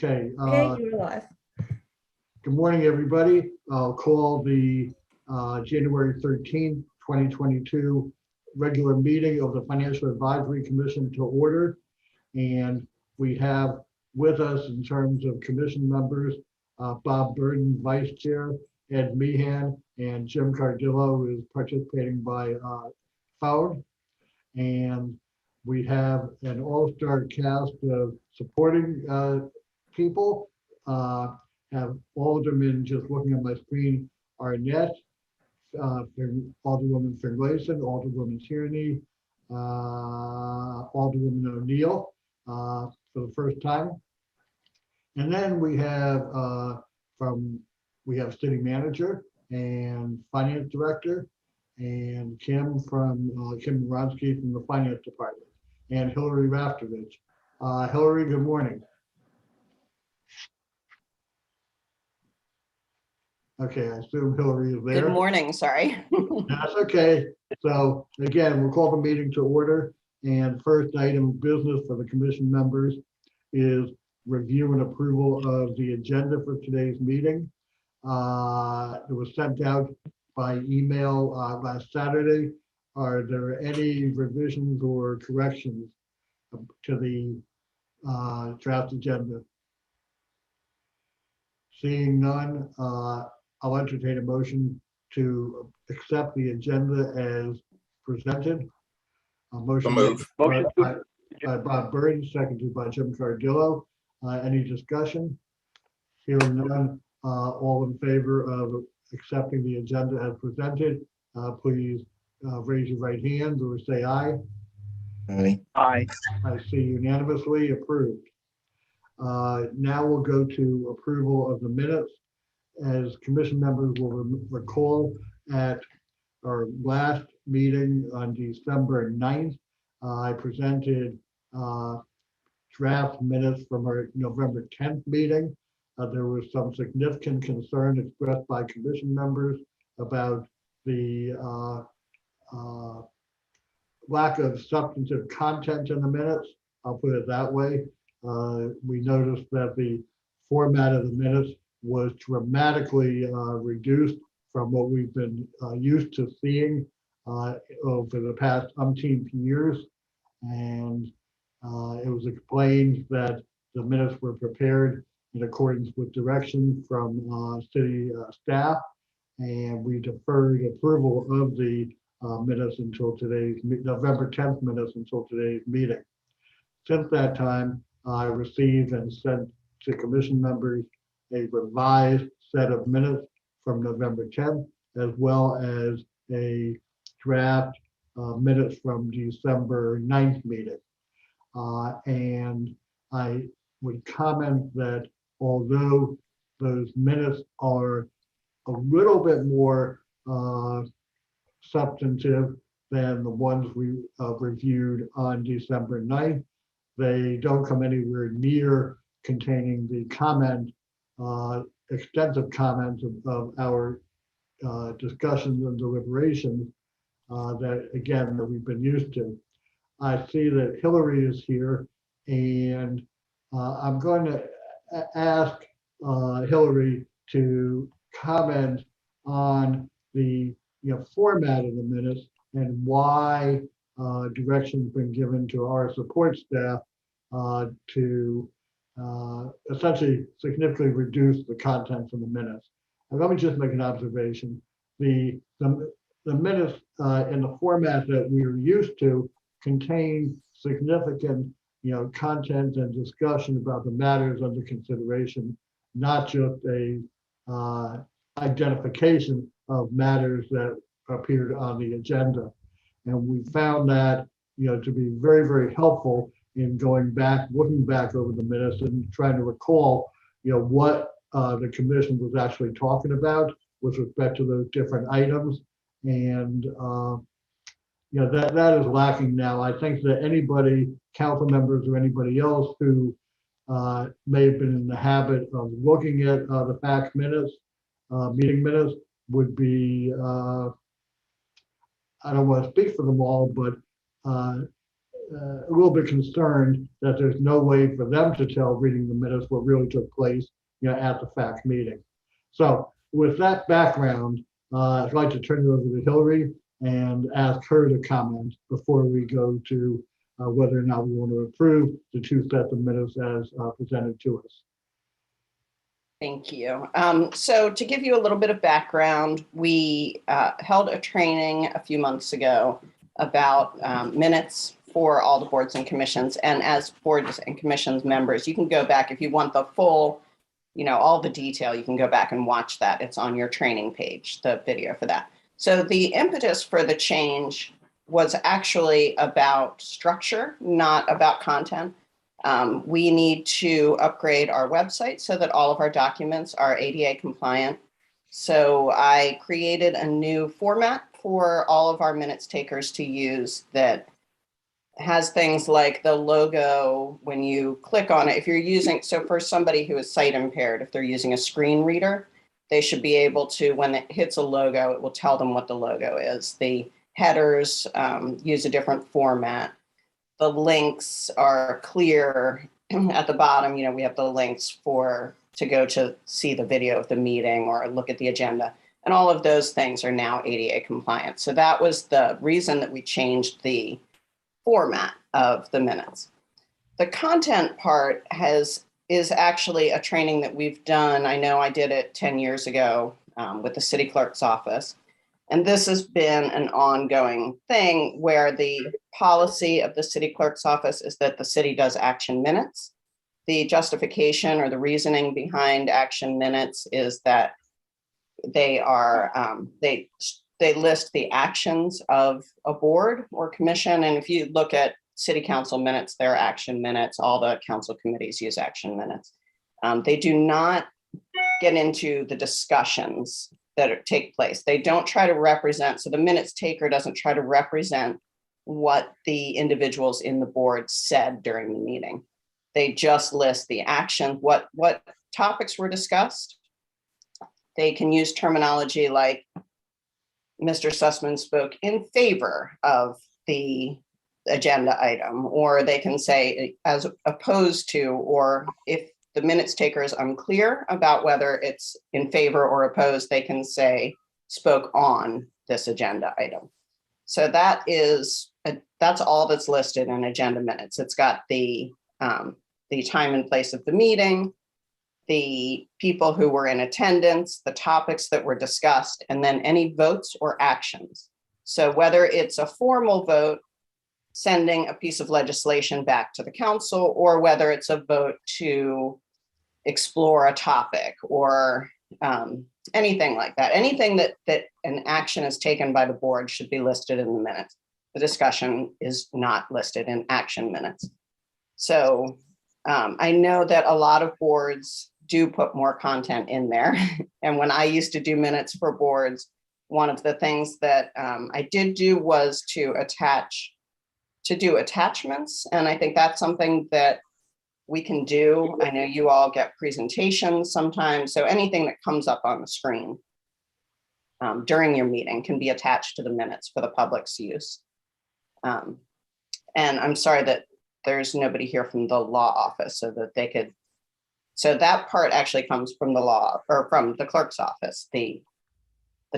Okay, Okay, you're live. good morning, everybody. I'll call the January 13th, 2022 regular meeting of the Financial Advisory Commission to order. And we have with us in terms of commission members, Bob Burden, Vice Chair, Ed Meehan, and Jim Cardillo, who is participating by phone. And we have an all-star cast of supporting people. Have Alderman, just looking at my screen, Arnett, Alderwoman Finlayson, Alderwoman Tierney, Alderwoman O'Neill for the first time. And then we have City Manager and Finance Director, and Kim Ronsky from the Finance Department, and Hillary Raftovich. Hillary, good morning. Okay, I assume Hillary is there. Good morning, sorry. That's okay. So again, we'll call the meeting to order. And first item of business for the commission members is review and approval of the agenda for today's meeting. It was sent out by email last Saturday. Are there any revisions or corrections to the draft agenda? Seeing none, I'll entertain a motion to accept the agenda as presented. A motion by Bob Burden, seconded by Jim Cardillo. Any discussion? Hearing none, all in favor of accepting the agenda as presented, please raise your right hand or say aye. Aye. Aye. I see unanimously approved. Now we'll go to approval of the minutes. As commission members will recall, at our last meeting on December 9th, I presented draft minutes from our November 10th meeting. There was some significant concern expressed by commission members about the lack of substantive content in the minutes. I'll put it that way. We noticed that the format of the minutes was dramatically reduced from what we've been used to seeing over the past umpteen years. And it was explained that the minutes were prepared in accordance with direction from city staff, and we deferred approval of the minutes until today's November 10th minutes until today's meeting. Since that time, I received and sent to commission members a revised set of minutes from November 10th, as well as a draft minutes from December 9th meeting. And I would comment that although those minutes are a little bit more substantive than the ones we reviewed on December 9th, they don't come anywhere near containing the extensive comments of our discussions and deliberations that we've been used to. I see that Hillary is here, and I'm going to ask Hillary to comment on the format of the minutes and why direction's been given to our support staff to essentially significantly reduce the contents of the minutes. And let me just make an observation. The minutes in the format that we are used to contain significant content and discussion about the matters under consideration, not just a identification of matters that appeared on the agenda. And we found that to be very, very helpful in going back, looking back over the minutes and trying to recall what the commission was actually talking about with respect to those different items. And that is lacking now. I think that anybody, council members or anybody else who may have been in the habit of looking at the fact minutes, meeting minutes, would be, I don't want to speak for them all, but a little bit concerned that there's no way for them to tell reading the minutes what really took place, at the fact meeting. So with that background, I'd like to turn it over to Hillary and ask her to comment before we go to whether or not we want to approve the two sets of minutes as presented to us. Thank you. So to give you a little bit of background, we held a training a few months ago about minutes for all the boards and commissions. And as boards and commissions members, you can go back if you want the full, all the detail, you can go back and watch that. It's on your training page, the video for that. So the impetus for the change was actually about structure, not about content. We need to upgrade our website so that all of our documents are ADA compliant. So I created a new format for all of our minutes takers to use that has things like the logo when you click on it. If you're using, so for somebody who is sight impaired, if they're using a screen reader, they should be able to, when it hits a logo, it will tell them what the logo is. The headers use a different format. The links are clear at the bottom. We have the links to go to see the video of the meeting or look at the agenda. And all of those things are now ADA compliant. So that was the reason that we changed the format of the minutes. The content part is actually a training that we've done. I know I did it 10 years ago with the city clerk's office. And this has been an ongoing thing where the policy of the city clerk's office is that the city does action minutes. The justification or the reasoning behind action minutes is that they are, they list the actions of a board or commission. And if you look at city council minutes, they're action minutes. All the council committees use action minutes. They do not get into the discussions that take place. They don't try to represent, so the minutes taker doesn't try to represent what the individuals in the board said during the meeting. They just list the action, what topics were discussed. They can use terminology like Mr. Sussman spoke in favor of the agenda item, or they can say as opposed to, or if the minutes taker is unclear about whether it's in favor or opposed, they can say spoke on this agenda item. So that's all that's listed in agenda minutes. It's got the time and place of the meeting, the people who were in attendance, the topics that were discussed, and then any votes or actions. So whether it's a formal vote, sending a piece of legislation back to the council, or whether it's a vote to explore a topic or anything like that. Anything that an action is taken by the board should be listed in the minutes. The discussion is not listed in action minutes. So I know that a lot of boards do put more content in there. And when I used to do minutes for boards, one of the things that I did do was to do attachments. And I think that's something that we can do. I know you all get presentations sometimes. So anything that comes up on the screen during your meeting can be attached to the minutes for the public's use. And I'm sorry that there's nobody here from the law office so that they could. So that part actually comes from the law or from the clerk's office, the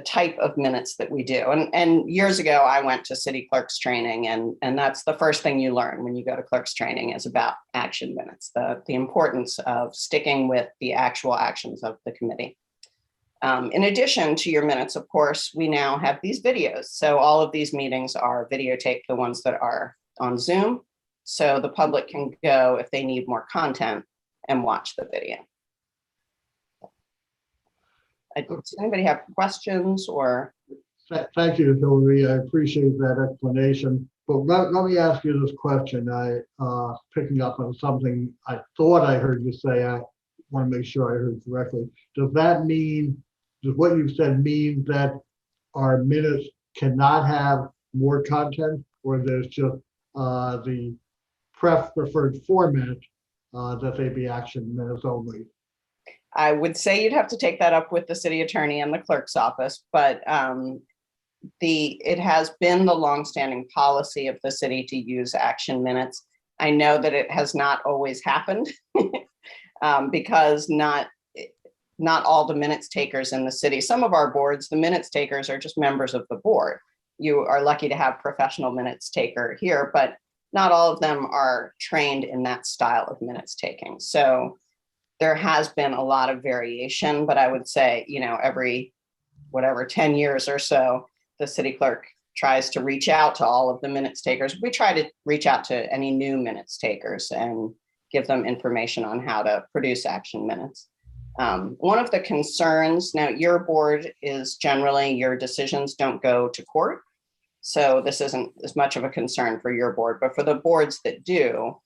type of minutes that we do. And years ago, I went to city clerk's training, and that's the first thing you learn when you go to clerk's training is about action minutes, the importance of sticking with the actual actions of the committee. In addition to your minutes, of course, we now have these videos. So all of these meetings are videotaped, the ones that are on Zoom. So the public can go if they need more content and watch the video. Does anybody have questions or? Thank you, Hillary. I appreciate that explanation. But let me ask you this question. Picking up on something I thought I heard you say, I want to make sure I heard correctly. Does that mean, does what you've said mean that our minutes cannot have more content, or there's just the preferred format that they be action minutes only? I would say you'd have to take that up with the city attorney and the clerk's office, but it has been the longstanding policy of the city to use action minutes. I know that it has not always happened because not all the minutes takers in the city. Some of our boards, the minutes takers are just members of the board. You are lucky to have professional minutes taker here, but not all of them are trained in that style of minutes taking. So there has been a lot of variation, but I would say, every 10 years or so, the city clerk tries to reach out to all of the minutes takers. We try to reach out to any new minutes takers and give them information on how to produce action minutes. One of the concerns, now your board is generally, your decisions don't go to court. So this isn't as much of a concern for your board, but for the boards that do,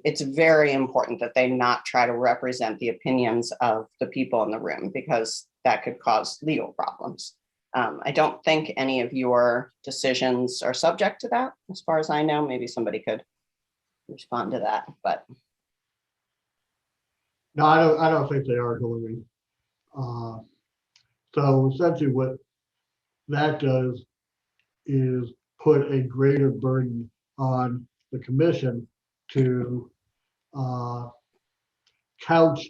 it's very important that they not try to represent the opinions of the people in the room, because that could cause legal problems. I don't think any of your decisions are subject to that, as far as I know. Maybe somebody could respond to that, but. No, I don't think they are, Hillary. So essentially what that does is put a greater burden on the commission to couch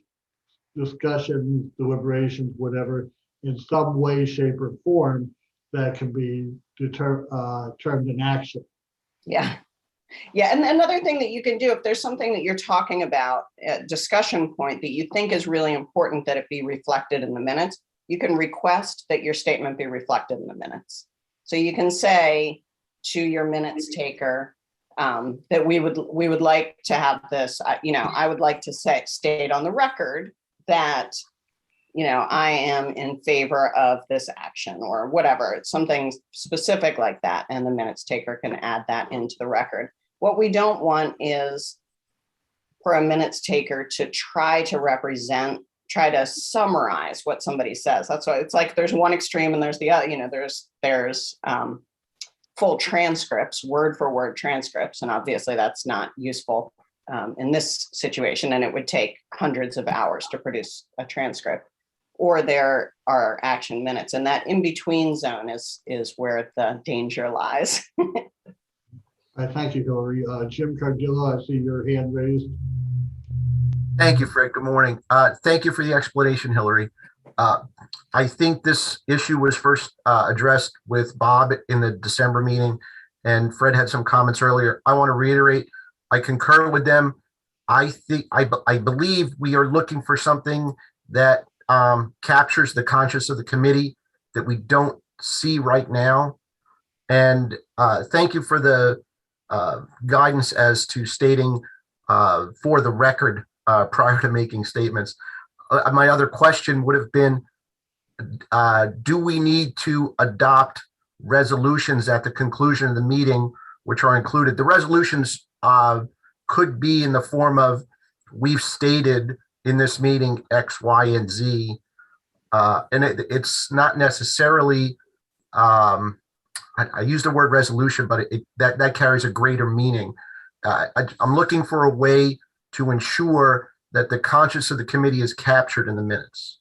discussions, deliberations, whatever, in some way, shape, or form that can be termed an action. Yeah. Yeah. And another thing that you can do, if there's something that you're talking about, a discussion point that you think is really important that it be reflected in the minutes, you can request that your statement be reflected in the minutes. So you can say to your minutes taker that we would like to have this, I would like to state on the record that, I am in favor of this action or whatever. It's something specific like that. And the minutes taker can add that into the record. What we don't want is for a minutes taker to try to summarize what somebody says. That's why it's like there's one extreme and there's the other, there's full transcripts, word for word transcripts. And obviously that's not useful in this situation. And it would take hundreds of hours to produce a transcript. Or there are action minutes, and that in-between zone is where the danger lies. Thank you, Hillary. Jim Cardillo, I see your hand raised. Thank you, Fred. Good morning. Thank you for the explanation, Hillary. I think this issue was first addressed with Bob in the December meeting, and Fred had some comments earlier. I want to reiterate, I concur with them. I believe we are looking for something that captures the conscience of the committee that we don't see right now. And thank you for the guidance as to stating for the record prior to making statements. My other question would have been, do we need to adopt resolutions at the conclusion of the meeting, which are included? The resolutions could be in the form of, we've stated in this meeting X, Y, and Z. And it's not necessarily, I use the word resolution, but that carries a greater meaning. I'm looking for a way to ensure that the conscience of the committee is captured in the minutes.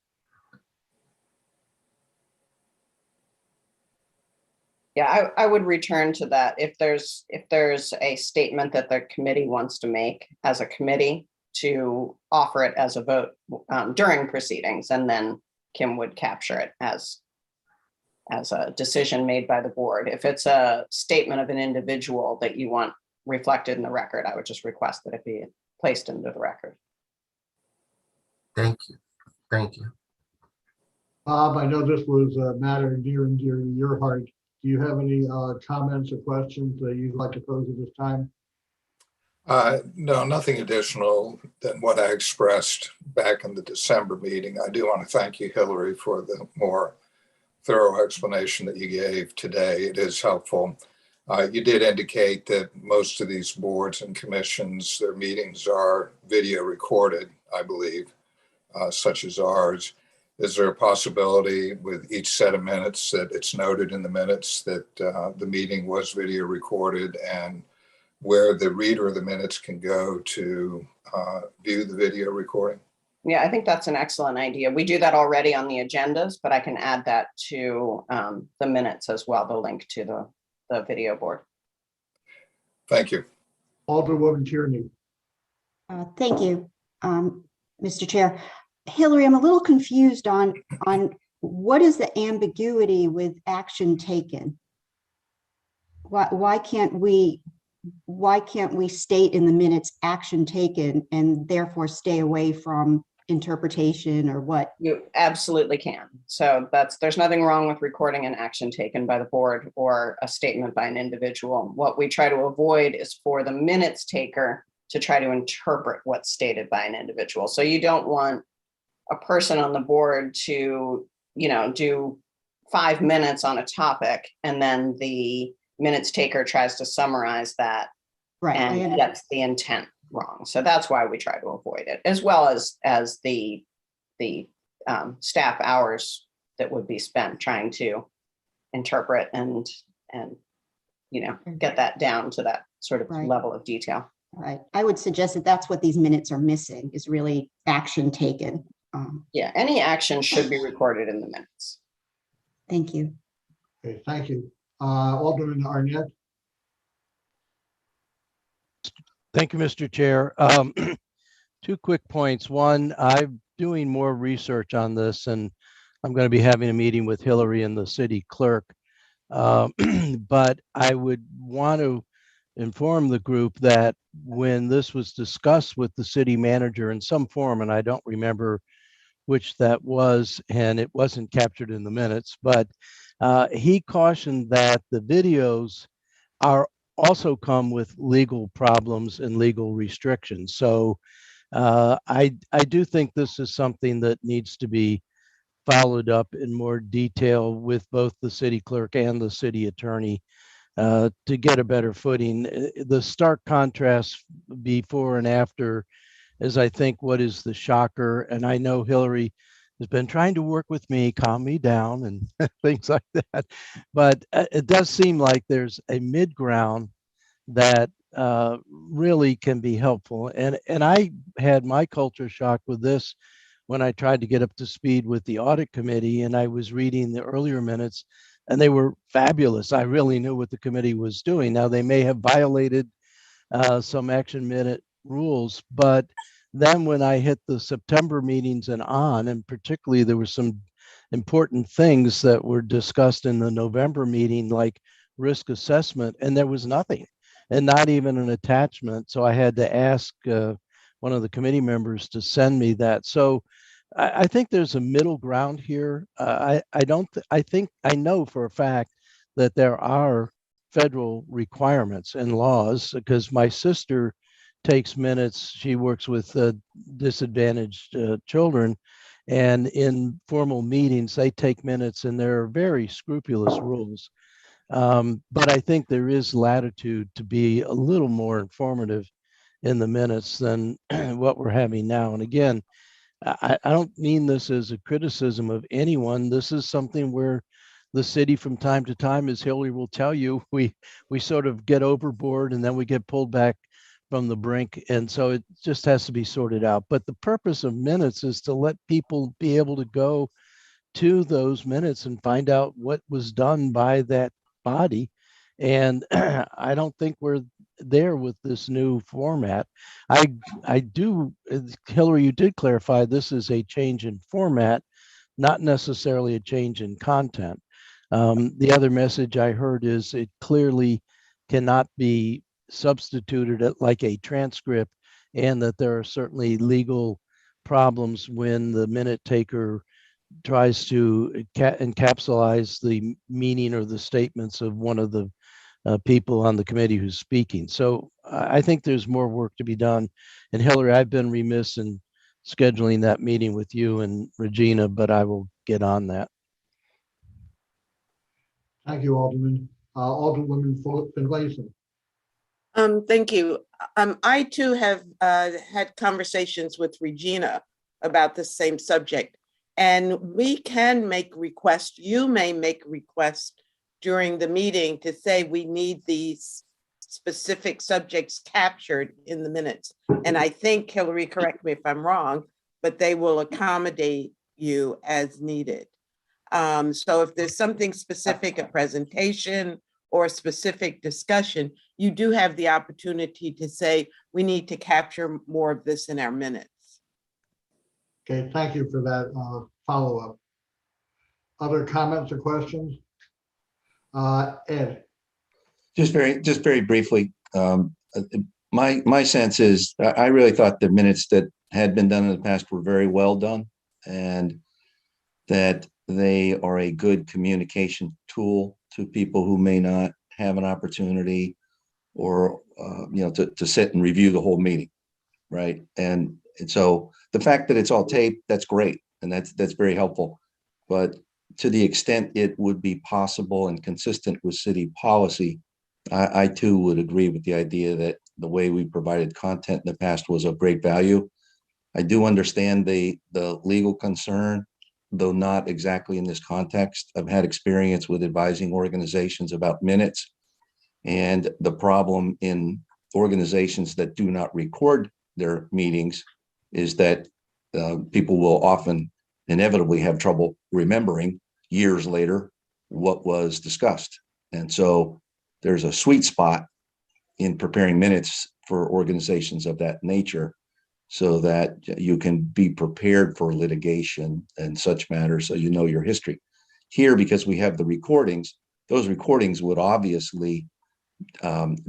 Yeah, I would return to that. If there's a statement that the committee wants to make as a committee, to offer it as a vote during proceedings, and then Kim would capture it as a decision made by the board. If it's a statement of an individual that you want reflected in the record, I would just request that it be placed into the record. Thank you. Thank you. Bob, I know this was a matter near and dear to your heart. Do you have any comments or questions that you'd like to pose at this time? No, nothing additional than what I expressed back in the December meeting. I do want to thank you, Hillary, for the more thorough explanation that you gave today. It is helpful. You did indicate that most of these boards and commissions, their meetings are video recorded, I believe, such as ours. Is there a possibility with each set of minutes that it's noted in the minutes that the meeting was video recorded, and where the reader of the minutes can go to view the video recording? Yeah, I think that's an excellent idea. We do that already on the agendas, but I can add that to the minutes as well, the link to the video board. Thank you. Alderwoman Tierney. Thank you, Mr. Chair. Hillary, I'm a little confused on what is the ambiguity with action taken? Why can't we state in the minutes action taken and therefore stay away from interpretation or what? You absolutely can. So there's nothing wrong with recording an action taken by the board or a statement by an individual. What we try to avoid is for the minutes taker to try to interpret what's stated by an individual. So you don't want a person on the board to, do 5 minutes on a topic and then the minutes taker tries to summarize that Right. and gets the intent wrong. So that's why we try to avoid it, as well as the staff hours that would be spent trying to interpret and get that down to that sort of Right. level of detail. Right. I would suggest that that's what these minutes are missing, is really action taken. Yeah, any action should be recorded in the minutes. Thank you. Okay, thank you. Alderman Arnett. Thank you, Mr. Chair. 2 quick points. One, I'm doing more research on this, and I'm going to be having a meeting with Hillary and the city clerk. But I would want to inform the group that when this was discussed with the city manager in some form, and I don't remember which that was, and it wasn't captured in the minutes, but he cautioned that the videos also come with legal problems and legal restrictions. So I do think this is something that needs to be followed up in more detail with both the city clerk and the city attorney to get a better footing. The stark contrast before and after is, I think, what is the shocker. And I know Hillary has been trying to work with me, calm me down and things like that. But it does seem like there's a mid-ground that really can be helpful. And I had my culture shock with this when I tried to get up to speed with the Audit Committee, and I was reading the earlier minutes, and they were fabulous. I really knew what the committee was doing. Now, they may have violated some action minute rules, but then when I hit the September meetings and particularly there were some important things that were discussed in the November meeting, like risk assessment, and there was nothing, and not even an attachment. So I had to ask one of the committee members to send me that. So I think there's a middle ground here. I know for a fact that there are federal requirements and laws, because my sister takes minutes. She works with disadvantaged children, and in formal meetings, they take minutes, and there are very scrupulous rules. But I think there is latitude to be a little more informative in the minutes than what we're having now. And again, I don't mean this as a criticism of anyone. This is something where the city from time to time, as Hillary will tell you, we sort of get overboard and then we get pulled back from the brink. And so it just has to be sorted out. But the purpose of minutes is to let people be able to go to those minutes and find out what was done by that body. And I don't think we're there with this new format. I do, Hillary, you did clarify this is a change in format, not necessarily a change in content. The other message I heard is it clearly cannot be substituted like a transcript, and that there are certainly legal problems when the minute taker tries to encapsulate the meaning or the statements of one of the people on the committee who's speaking. So I think there's more work to be done. And Hillary, I've been remiss in scheduling that meeting with you and Regina, but I will get on that. Thank you, Alderman. Alderwoman Finlayson. Thank you. I too have had conversations with Regina about the same subject, and we can make requests. You may make requests during the meeting to say we need these specific subjects captured in the minutes. And I think, Hillary, correct me if I'm wrong, but they will accommodate you as needed. So if there's something specific, a presentation or a specific discussion, you do have the opportunity to say, we need to capture more of this in our minutes. Okay, thank you for that follow-up. Other comments or questions? Ed, Just very briefly, my sense is I really thought the minutes that had been done in the past were very well done, and that they are a good communication tool to people who may not have an opportunity or to sit and review the whole meeting, right? And so the fact that it's all taped, that's great, and that's very helpful. But to the extent it would be possible and consistent with city policy, I too would agree with the idea that the way we provided content in the past was of great value. I do understand the legal concern, though not exactly in this context. I've had experience with advising organizations about minutes, and the problem in organizations that do not record their meetings is that people will often inevitably have trouble remembering years later what was discussed. And so there's a sweet spot in preparing minutes for organizations of that nature so that you can be prepared for litigation and such matters, so you know your history. Here, because we have the recordings, those recordings would obviously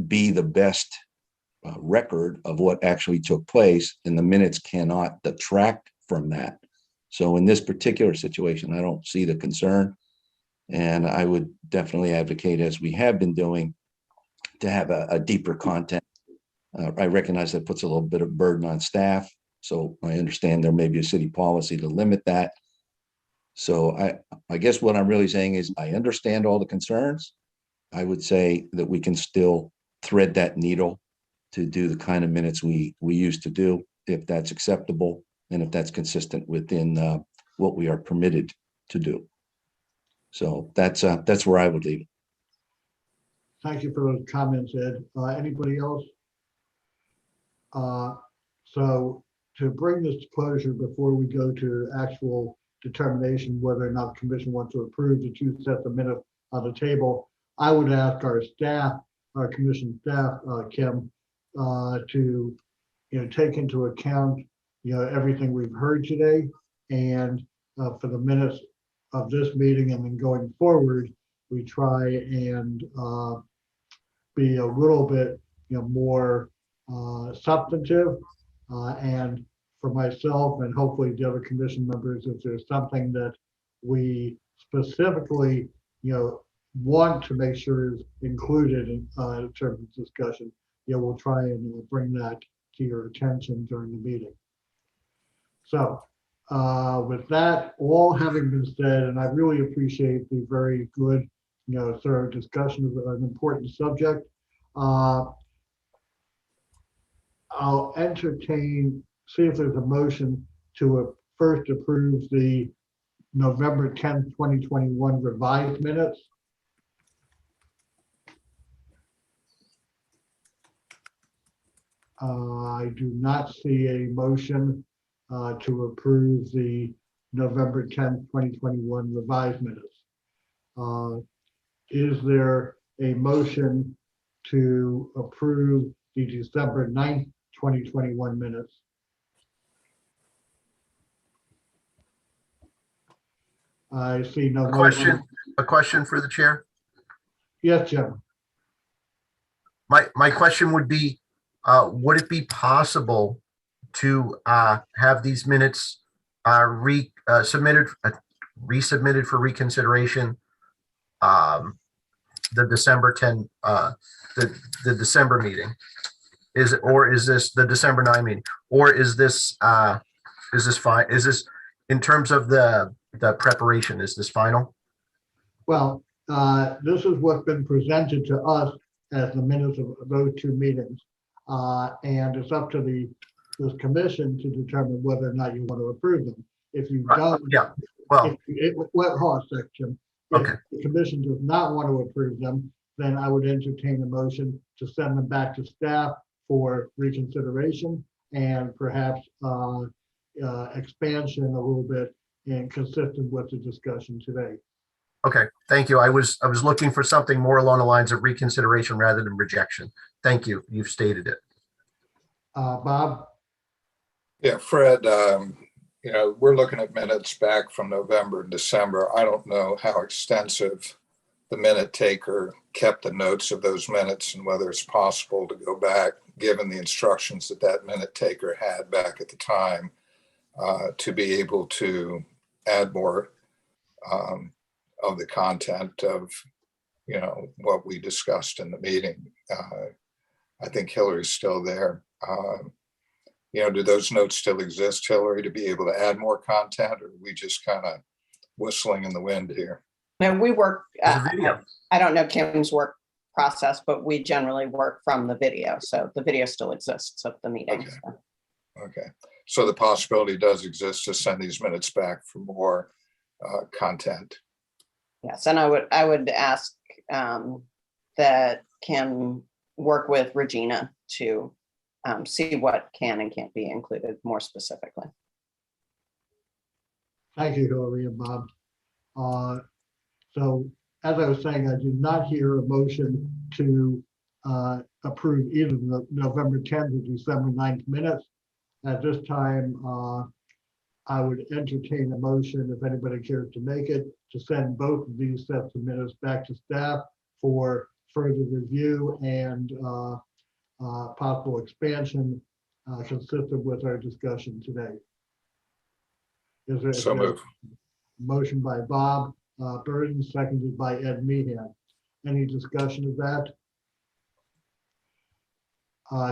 be the best record of what actually took place, and the minutes cannot detract from that. So in this particular situation, I don't see the concern, and I would definitely advocate, as we have been doing, to have a deeper content. I recognize that puts a little bit of burden on staff, so I understand there may be a city policy to limit that. So I guess what I'm really saying is I understand all the concerns. I would say that we can still thread that needle to do the kind of minutes we used to do, if that's acceptable and if that's consistent within what we are permitted to do. So that's where I would leave it. thank you for those comments, Ed. Anybody else? So to bring this to closure before we go to actual determination whether or not the commission wants to approve the two sets of minutes on the table, I would ask our staff, our commission staff, Kim, to take into account everything we've heard today, and for the minutes of this meeting and then going forward, we try and be a little bit more substantive, and for myself and hopefully the other commission members, if there's something that we specifically want to make sure is included in terms of discussion, we'll try and bring that to your attention during the meeting. So with that all having been said, and I really appreciate the very good thorough discussion of an important subject, I'll see if there's a motion to first approve the November 10th, 2021 revised minutes. I do not see a motion to approve the November 10th, 2021 revised minutes. Is there a motion to approve the December 9th, 2021 minutes? I see no motion. A question for the chair. Yes, Jim. My question would be, would it be possible to have these minutes resubmitted for reconsideration the December 10 the December meeting? Is this the December 9 meeting, or is this fine? Is this, in terms of the preparation, is this final? Well, this is what's been presented to us as the minutes of those two meetings. And it's up to this commission to determine whether or not you want to approve them. If you don't, Yeah, well, hold on a second, Jim. okay. If the commission does not want to approve them, then I would entertain a motion to send them back to staff for reconsideration, and perhaps expansion a little bit and consistent with the discussion today. Okay, thank you. I was looking for something more along the lines of reconsideration rather than rejection. Thank you. You've stated it. Bob? Yeah, Fred, we're looking at minutes back from November and December. I don't know how extensive the minute taker kept the notes of those minutes and whether it's possible to go back, given the instructions that that minute taker had back at the time, to be able to add more of the content of, what we discussed in the meeting. I think Hillary's still there. Do those notes still exist, Hillary, to be able to add more content, or are we just kind of whistling in the wind here? No, we work, There's a video. I don't know Kim's work process, but we generally work from the video. So the video still exists of the meeting. Okay. So. Okay. So the possibility does exist to send these minutes back for more content. Yes, and I would ask that Kim work with Regina to see what can and can't be included more specifically. Thank you, Hillary and Bob. So as I was saying, I did not hear a motion to approve either the November 10th or December 9th minutes. At this time, I would entertain a motion, if anybody cares to make it, to send both of these sets of minutes back to staff for further review and possible expansion consistent with our discussion today. Is there move. Motion by Bob Burton, seconded by Ed Meehan. Any discussion of that?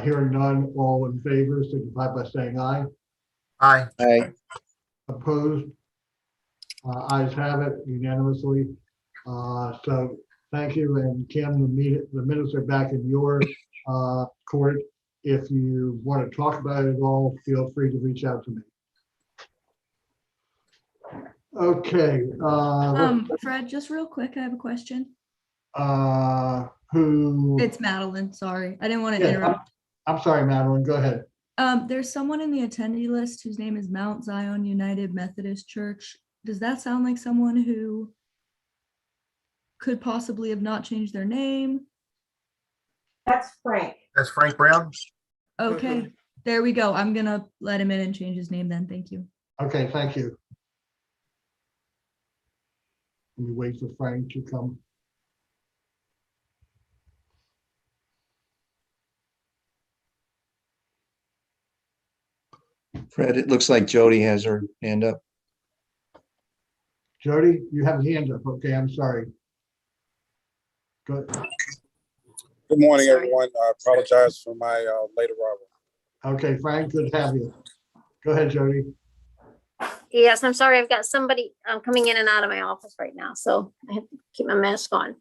Hearing none, all in favor, signify by saying aye. Aye. Aye. Opposed? Ayes have it unanimously. So thank you, and Kim, the minutes are back in your court. If you want to talk about it at all, feel free to reach out to me. Okay. Fred, just real quick, I have a question. Who? It's Madeline, sorry. I didn't want to Yeah, interrupt. I'm sorry, Madeline, go ahead. There's someone in the attendee list whose name is Mount Zion United Methodist Church. Does that sound like someone who could possibly have not changed their name? That's Frank. That's Frank Brown. Okay, there we go. I'm gonna let him in and change his name then. Thank you. Okay, thank you. Let me wait for Frank to come. Fred, it looks like Jody has her hand up. Jody, you have a hand up. Okay, I'm sorry. Good. Good morning, everyone. I apologize for my late arrival. Okay, Frank, good to have you. Go ahead, Jody. Yes, I'm sorry. I've got somebody coming in and out of my office right now, so I have to keep my mask on.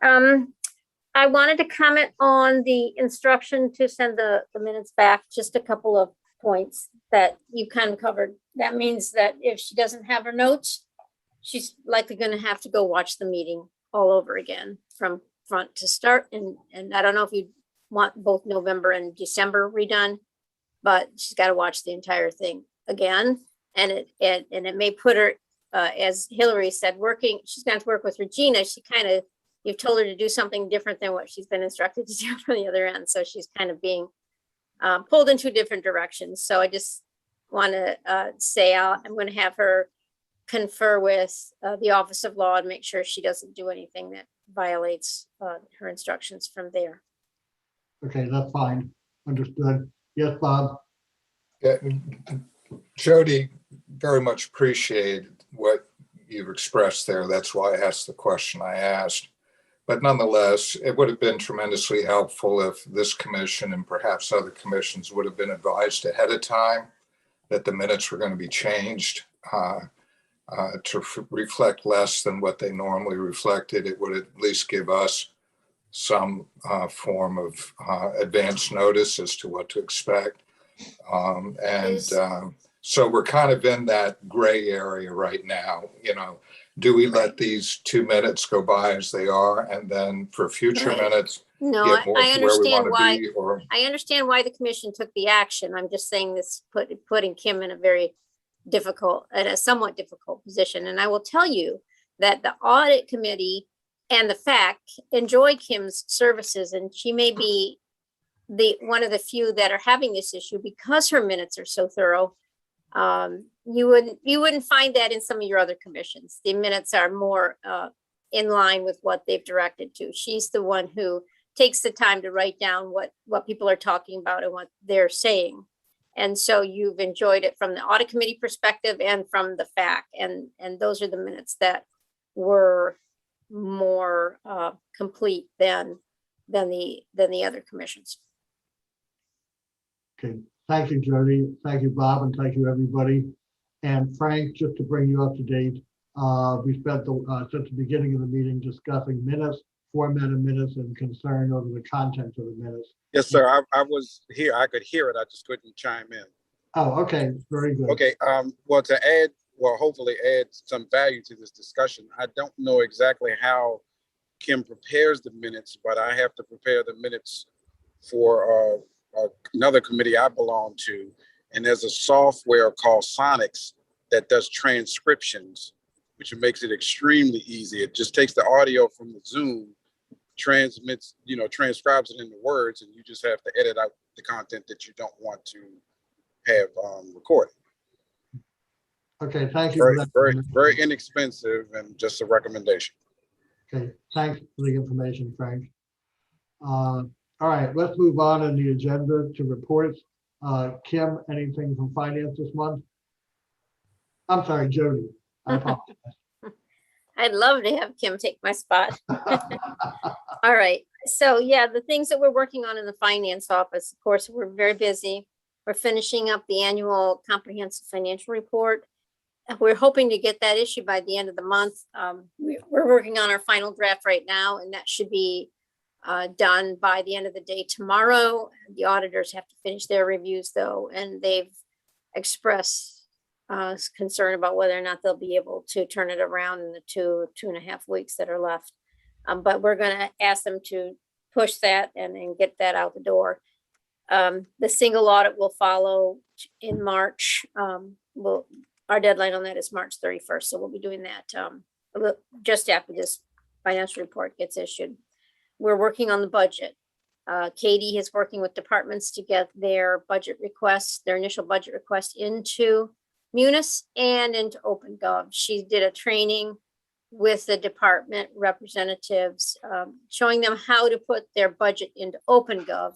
I wanted to comment on the instruction to send the minutes back, just a couple of points that you kind of covered. That means that if she doesn't have her notes, she's likely going to have to go watch the meeting all over again from front to start. And I don't know if you want both November and December redone, but she's got to watch the entire thing again. And it may put her, as Hillary said, she's going to work with Regina. You've told her to do something different than what she's been instructed to do from the other end. So she's kind of being pulled in two different directions. So I just want to say I'm going to have her confer with the Office of Law and make sure she doesn't do anything that violates her instructions from there. Okay, that's fine. Understood. Yes, Bob. Yeah, Jody, very much appreciated what you've expressed there. That's why I asked the question I asked. But nonetheless, it would have been tremendously helpful if this commission and perhaps other commissions would have been advised ahead of time that the minutes were going to be changed to reflect less than what they normally reflected. It would at least give us some form of advance notice as to what to expect. So we're kind of in that gray area right now. Do we let these 2 minutes go by as they are, and then for future minutes No, get more I to where we understand want why. to be? Or I understand why the commission took the action. I'm just saying this putting Kim in a very difficult, in a somewhat difficult position. And I will tell you that the audit committee and the FAC enjoy Kim's services, and she may be one of the few that are having this issue because her minutes are so thorough. You wouldn't find that in some of your other commissions. The minutes are more in line with what they've directed to. She's the one who takes the time to write down what people are talking about and what they're saying. And so you've enjoyed it from the audit committee perspective and from the FAC. And those are the minutes that were more complete than the other commissions. Okay, thank you, Jody. Thank you, Bob, and thank you, everybody. And Frank, just to bring you up to date, we spent since the beginning of the meeting discussing minutes, format of minutes, and concern over the content of the minutes. Yes, sir. I was here. I could hear it. I just couldn't chime in. Oh, okay. Very good. Okay. Well, hopefully add some value to this discussion. I don't know exactly how Kim prepares the minutes, but I have to prepare the minutes for another committee I belong to. And there's a software called Sonics that does transcriptions, which makes it extremely easy. It just takes the audio from the Zoom, transcribes it into words, and you just have to edit out the content that you don't want to have recorded. Okay, thank you. Very inexpensive and just a recommendation. Okay, thanks for the information, Frank. All right, let's move on in the agenda to reports. Kim, anything from finance this month? I'm sorry, Jody. I apologize. I'd love to have Kim take my spot. All right. So yeah, the things that we're working on in the finance office, of course, we're very busy. We're finishing up the annual comprehensive financial report. We're hoping to get that issued by the end of the month. We're working on our final draft right now, and that should be done by the end of the day tomorrow. The auditors have to finish their reviews though, and they've expressed concern about whether or not they'll be able to turn it around in the 2.5 weeks that are left. But we're going to ask them to push that and get that out the door. The single audit will follow in March. Our deadline on that is March 31st. So we'll be doing that just after this financial report gets issued. We're working on the budget. Katie is working with departments to get their budget requests, their initial budget request into Munis and into OpenGov. She did a training with the department representatives, showing them how to put their budget into OpenGov.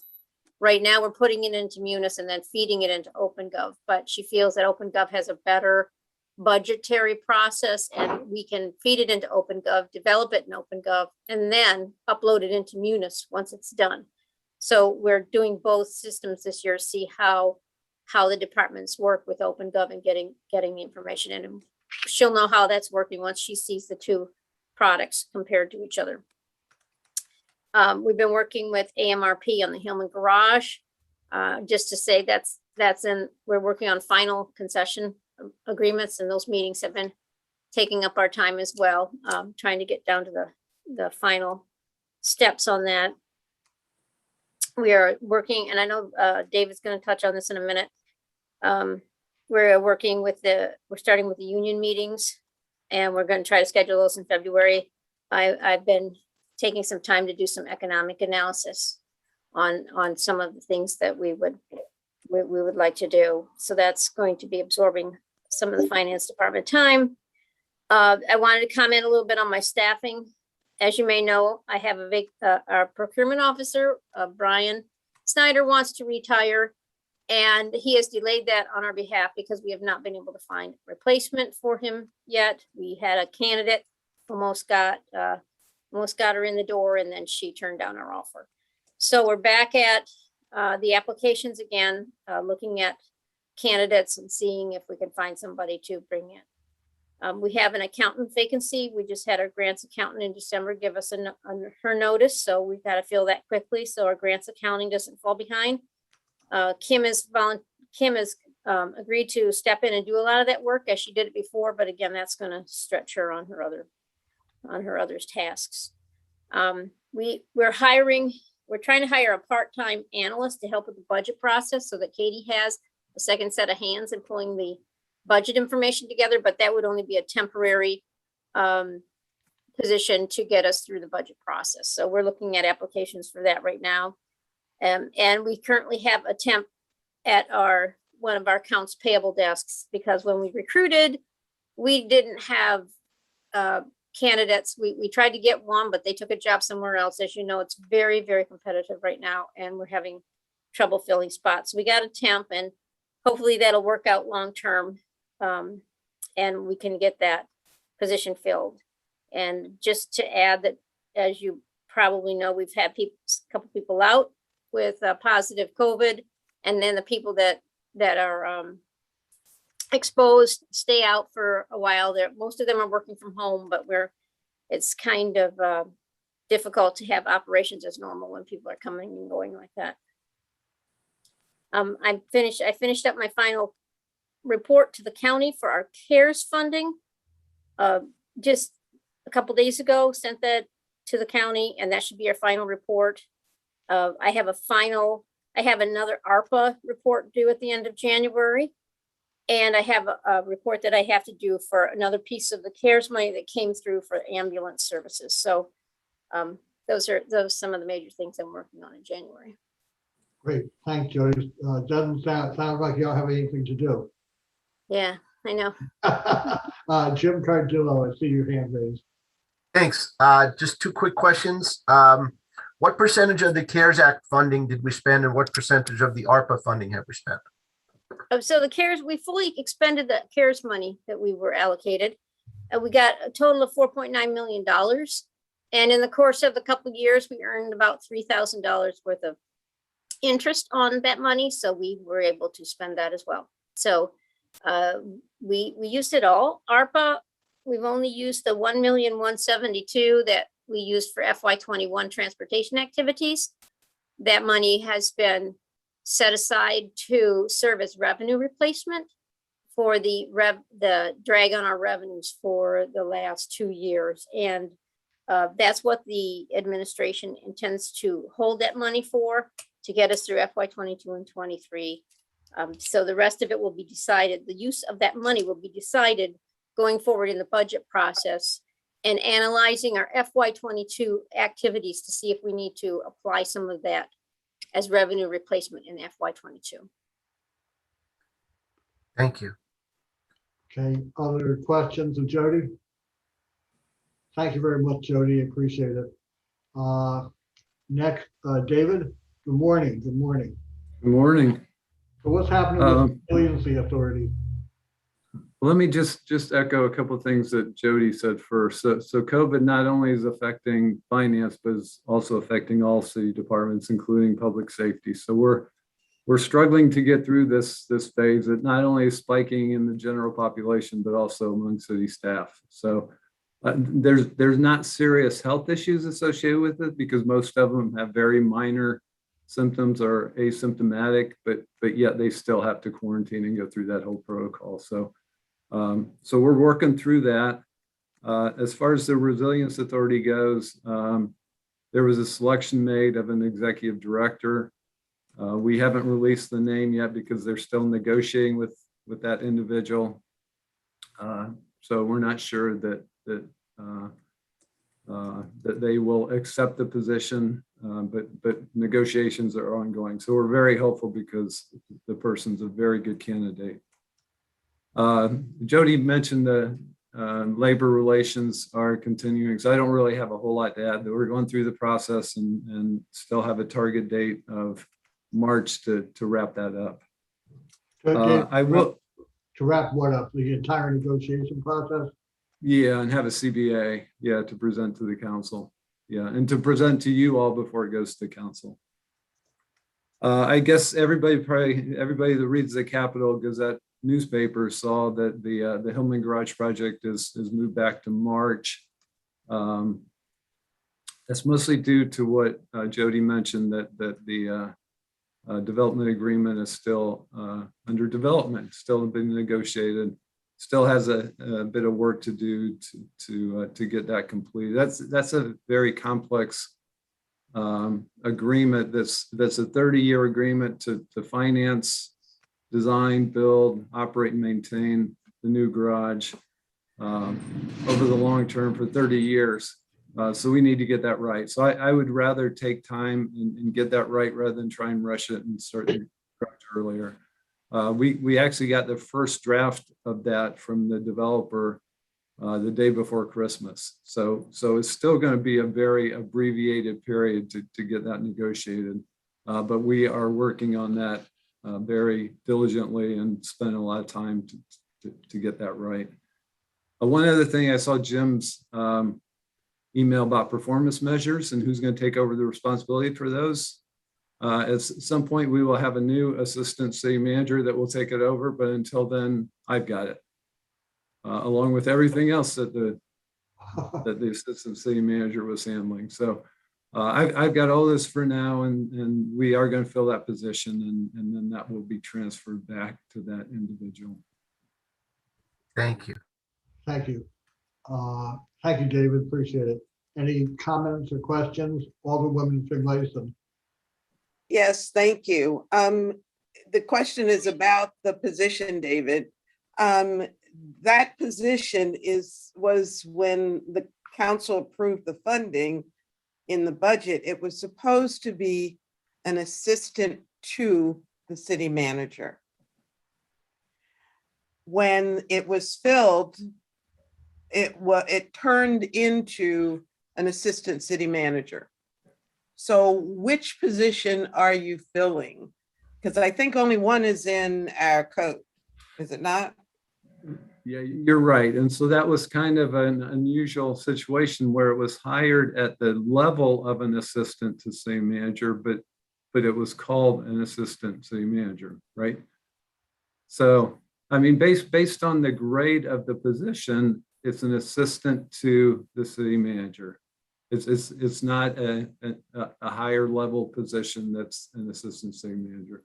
Right now, we're putting it into Munis and then feeding it into OpenGov, but she feels that OpenGov has a better budgetary process and we can feed it into OpenGov, develop it in OpenGov, and then upload it into Munis once it's done. So we're doing both systems this year, see how the departments work with OpenGov and getting the information in. And she'll know how that's working once she sees the two products compared to each other. We've been working with AMRP on the Hillman Garage, just to say we're working on final concession agreements, and those meetings have been taking up our time as well, trying to get down to the final steps on that. We are working, and I know David's going to touch on this in a minute. We're starting with the union meetings, and we're going to try to schedule those in February. I've been taking some time to do some economic analysis on some of the things that we would like to do. So that's going to be absorbing some of the finance department time. I wanted to comment a little bit on my staffing. As you may know, I have our procurement officer, Brian Snyder, wants to retire, and he has delayed that on our behalf because we have not been able to find a replacement for him yet. We had a candidate, almost got her in the door, and then she turned down our offer. So we're back at the applications again, looking at candidates and seeing if we can find somebody to bring in. We have an accountant vacancy. We just had our grants accountant in December give us her notice, so we've got to fill that quickly so our grants accounting doesn't fall behind. Kim has agreed to step in and do a lot of that work as she did it before, but again, that's going to stretch her on her other tasks. We're trying to hire a part-time analyst to help with the budget process so that Katie has a second set of hands in pulling budget information together, but that would only be a temporary position to get us through the budget process. So we're looking at applications for that right now. And we currently have a temp at one of our accounts payable desks, because when we recruited, we didn't have candidates. We tried to get one, but they took a job somewhere else. As you know, it's very, very competitive right now, and we're having trouble filling spots. We got a temp, and hopefully that'll work out long-term, and we can get that position filled. And just to add that, as you probably know, we've had a couple people out with positive COVID, and then the people that are exposed stay out for a while. Most of them are working from home, but it's kind of difficult to have operations as normal when people are coming and going like that. I finished up my final report to the county for our CARES funding. Just a couple days ago, sent that to the county, and that should be our final report. I have another ARPA report due at the end of January. And I have a report that I have to do for another piece of the CARES money that came through for ambulance services. So those are some of the major things I'm working on in January. Great, thanks, Jody. Doesn't sound like you don't have anything to do. Yeah, I know. Jim Cardillo, I see your hand raised. Thanks. Just two quick questions. What percentage of the CARES Act funding did we spend, and what percentage of the ARPA funding have we spent? So the CARES, we fully expended the CARES money that we were allocated. We got a total of $4.9 million. And in the course of a couple of years, we earned about $3,000 worth of interest on that money. So we were able to spend that as well. So we used it all. ARPA, we've only used the $1,172,000 that we used for FY21 transportation activities. That money has been set aside to serve as revenue replacement for the drag on our revenues for the last 2 years. And that's what the administration intends to hold that money for, to get us through FY22 and 23. So the rest of it will be decided. The use of that money will be decided going forward in the budget process and analyzing our FY22 activities to see if we need to apply some of that as revenue replacement in FY22. Thank you. Okay, other questions of Jody? Thank you very much, Jody. Appreciate it. Next, David. Good morning. Good morning. Good morning. So what's happening with the Resiliency Authority? Let me just echo a couple of things that Jody said first. So COVID not only is affecting finance, but is also affecting all city departments, including public safety. So we're struggling to get through this phase that not only is spiking in the general population, but also among city staff. So there's not serious health issues associated with it, because most of them have very minor symptoms or asymptomatic, but yet they still have to quarantine and go through that whole protocol. So we're working through that. As far as the Resilience Authority goes, there was a selection made of an executive director. We haven't released the name yet because they're still negotiating with that individual. So we're not sure that they will accept the position, but negotiations are ongoing. So we're very hopeful because the person's a very good candidate. Jody mentioned the labor relations are continuing, so I don't really have a whole lot to add. We're going through the process and still have a target date of March to wrap that up. I will to wrap what up? The entire negotiation process? Yeah, and have a CBA, yeah, to present to the council. Yeah, and to present to you all before it goes to council. I guess everybody that reads the Capitol Gazette newspaper saw that the Hillman Garage project is moved back to March. That's mostly due to what Jody mentioned, that the development agreement is still under development, still being negotiated, still has a bit of work to do to get that completed. That's a very complex agreement. That's a 30-year agreement to finance design, build, operate, and maintain the new garage over the long term for 30 years. So we need to get that right. So I would rather take time and get that right rather than try and rush it and start the project earlier. We actually got the first draft of that from the developer the day before Christmas. So it's still going to be a very abbreviated period to get that negotiated. But we are working on that very diligently and spending a lot of time to get that right. One other thing, I saw Jim's email about performance measures and who's going to take over the responsibility for those. At some point, we will have a new assistant city manager that will take it over, but until then, I've got it, along with everything else that the assistant city manager was handling. So I've got all this for now, and we are going to fill that position, and then that will be transferred back to that individual. Thank you. Thank you. Thank you, David. Appreciate it. Any comments or questions? Alderwoman Finlayson. Yes, thank you. The question is about the position, David. That position was when the council approved the funding in the budget, it was supposed to be an assistant to the city manager. When it was filled, it turned into an assistant city manager. So which position are you filling? Because I think only one is in our code, is it not? Yeah, you're right. And so that was kind of an unusual situation where it was hired at the level of an assistant to city manager, but it was called an assistant city manager, right? So, I mean, based on the grade of the position, it's an assistant to the city manager. It's not a higher level position that's an assistant city manager.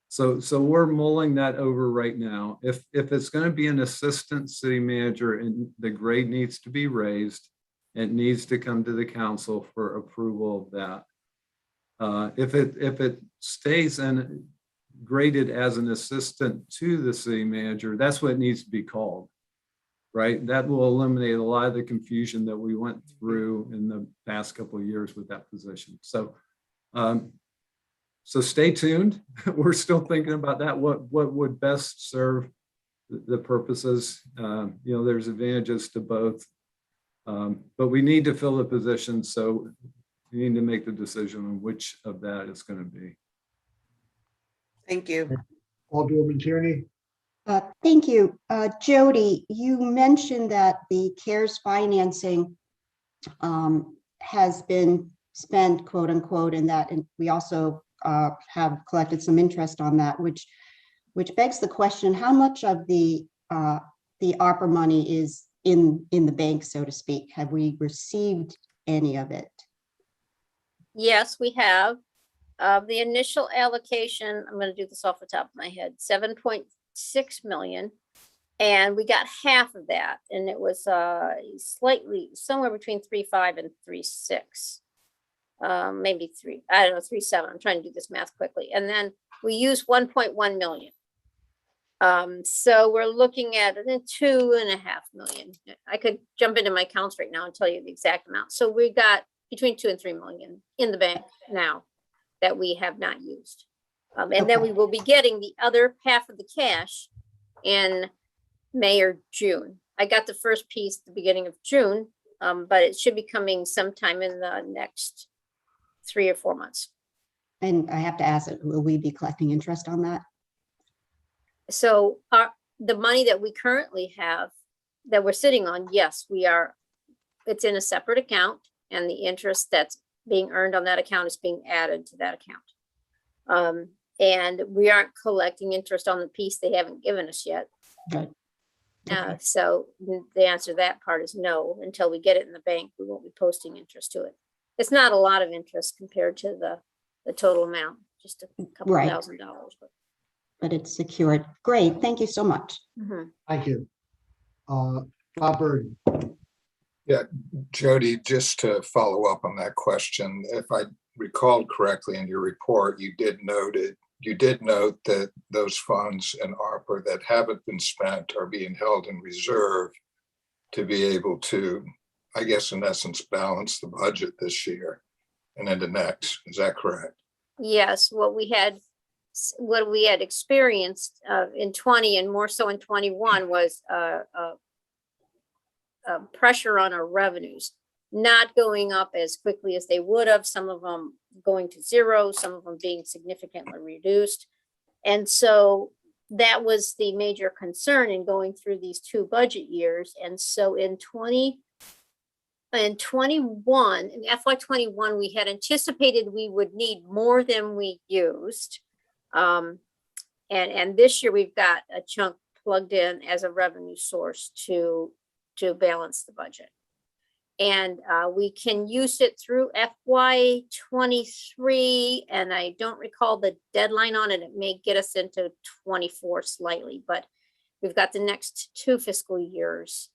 So we're mulling that over right now. If it's going to be an assistant city manager and the grade needs to be raised, it needs to come to the council for approval of that. If it stays graded as an assistant to the city manager, that's what it needs to be called, right? That will eliminate a lot of the confusion that we went through in the past couple of years with that position. So stay tuned. We're still thinking about that. What would best serve the purposes? There's advantages to both, but we need to fill the position. So we need to make the decision on which of that is going to be. Thank you. Alderwoman Tierney. Thank you. Jody, you mentioned that the CARES financing has been spent, quote unquote, and we also have collected some interest on that, which begs the question, how much of the Arpa money is in the bank, so to speak? Have we received any of it? Yes, we have. The initial allocation, I'm going to do this off the top of my head, 7.6 million. And we got half of that. And it was slightly somewhere between 3.5 and 3.6. Maybe 3.7. I'm trying to do this math quickly. And then we used 1.1 million. So we're looking at 2.5 million. I could jump into my accounts right now and tell you the exact amount. So we got between 2 and 3 million in the bank now that we have not used. And then we will be getting the other half of the cash in May or June. I got the first piece at the beginning of June, but it should be coming sometime in the next 3 or 4 months. And I have to ask, will we be collecting interest on that? So the money that we currently have that we're sitting on, yes, we are. It's in a separate account, and the interest that's being earned on that account is being added to that account. And we aren't collecting interest on the piece they haven't given us yet. Right. So the answer to that part is no. Until we get it in the bank, we won't be posting interest to it. It's not a lot of interest compared to the total amount, just a couple Right. $1,000. But it's secured. Great. Thank you so much. Mm-hmm. Thank you. Bob Burden. Yeah, Jody, just to follow up on that question, if I recalled correctly in your report, you did note you did note that those funds in ARPA that haven't been spent are being held in reserve to be able to, I guess, in essence, balance the budget this year and into next. Is that correct? Yes, what we had experienced in 20 and more so in 21 was pressure on our revenues, not going up as quickly as they would have, some of them going to zero, some of them being significantly reduced. And so that was the major concern in going through these two budget years. And so in 21, in FY21, we had anticipated we would need more than we used. And this year we've got a chunk plugged in as a revenue source to balance the budget. And we can use it through FY23, and I don't recall the deadline on it. It may get us into 24 slightly, but we've got the next 2 fiscal years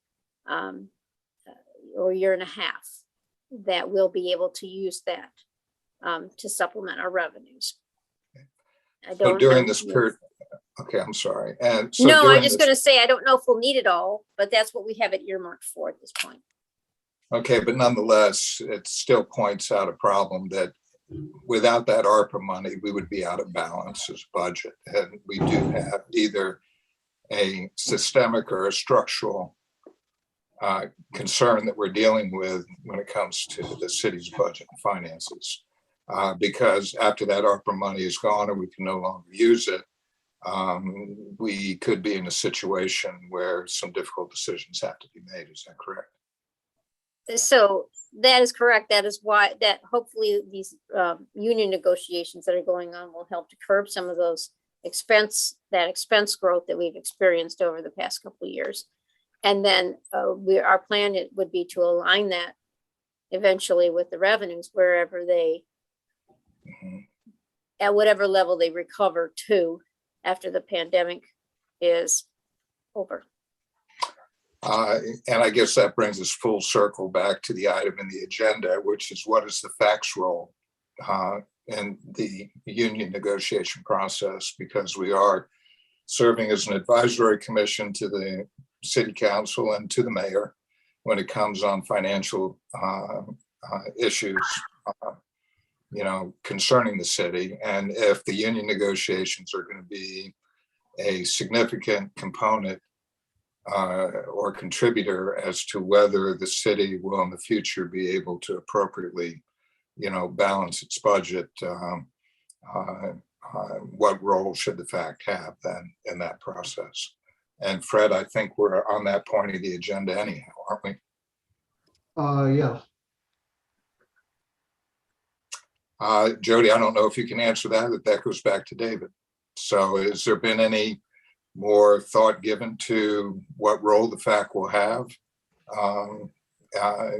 or year and a half that we'll be able to use that to supplement our revenues. So during this period, okay, I'm sorry. And so no, I'm during just this- going to say, I don't know if we'll need it all, but that's what we have it earmarked for at this point. Okay, but nonetheless, it still points out a problem that without that ARPA money, we would be out of balance as budget. And we do have either a systemic or a structural concern that we're dealing with when it comes to the city's budget and finances. Because after that ARPA money is gone and we can no longer use it, we could be in a situation where some difficult decisions have to be made. Is that correct? So that is correct. That is why that hopefully these union negotiations that are going on will help to curb some of those expense growth that we've experienced over the past couple of years. And then our plan would be to align that eventually with the revenues wherever they, at whatever level they recover to after the pandemic is over. And I guess that brings us full circle back to the item in the agenda, which is what is the facts role in the union negotiation process, because we are serving as an advisory commission to the city council and to the mayor when it comes on financial issues, concerning the city. And if the union negotiations are going to be a significant component or contributor as to whether the city will in the future be able to appropriately, balance its budget, what role should the fact have then in that process? And Fred, I think we're on that point of the agenda anyhow, aren't we? Yes. Jody, I don't know if you can answer that goes back to David. So has there been any more thought given to what role the FAC will have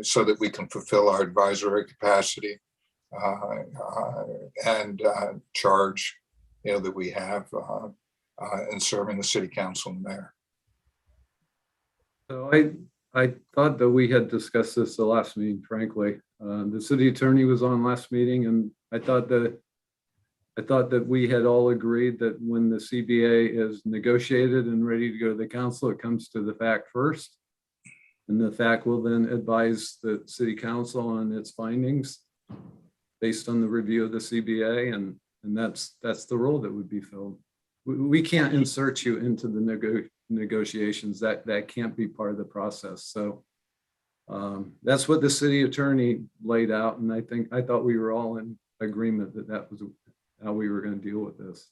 so that we can fulfill our advisory capacity and charge that we have in serving the city council and mayor? So I thought that we had discussed this the last meeting, frankly. The city attorney was on last meeting, and I thought that we had all agreed that when the CBA is negotiated and ready to go to the council, it comes to the FAC first. And the FAC will then advise the city council on its findings based on the review of the CBA. And that's the role that would be filled. We can't insert you into the negotiations. That can't be part of the process. So that's what the city attorney laid out. And I thought we were all in agreement that was how we were going to deal with this.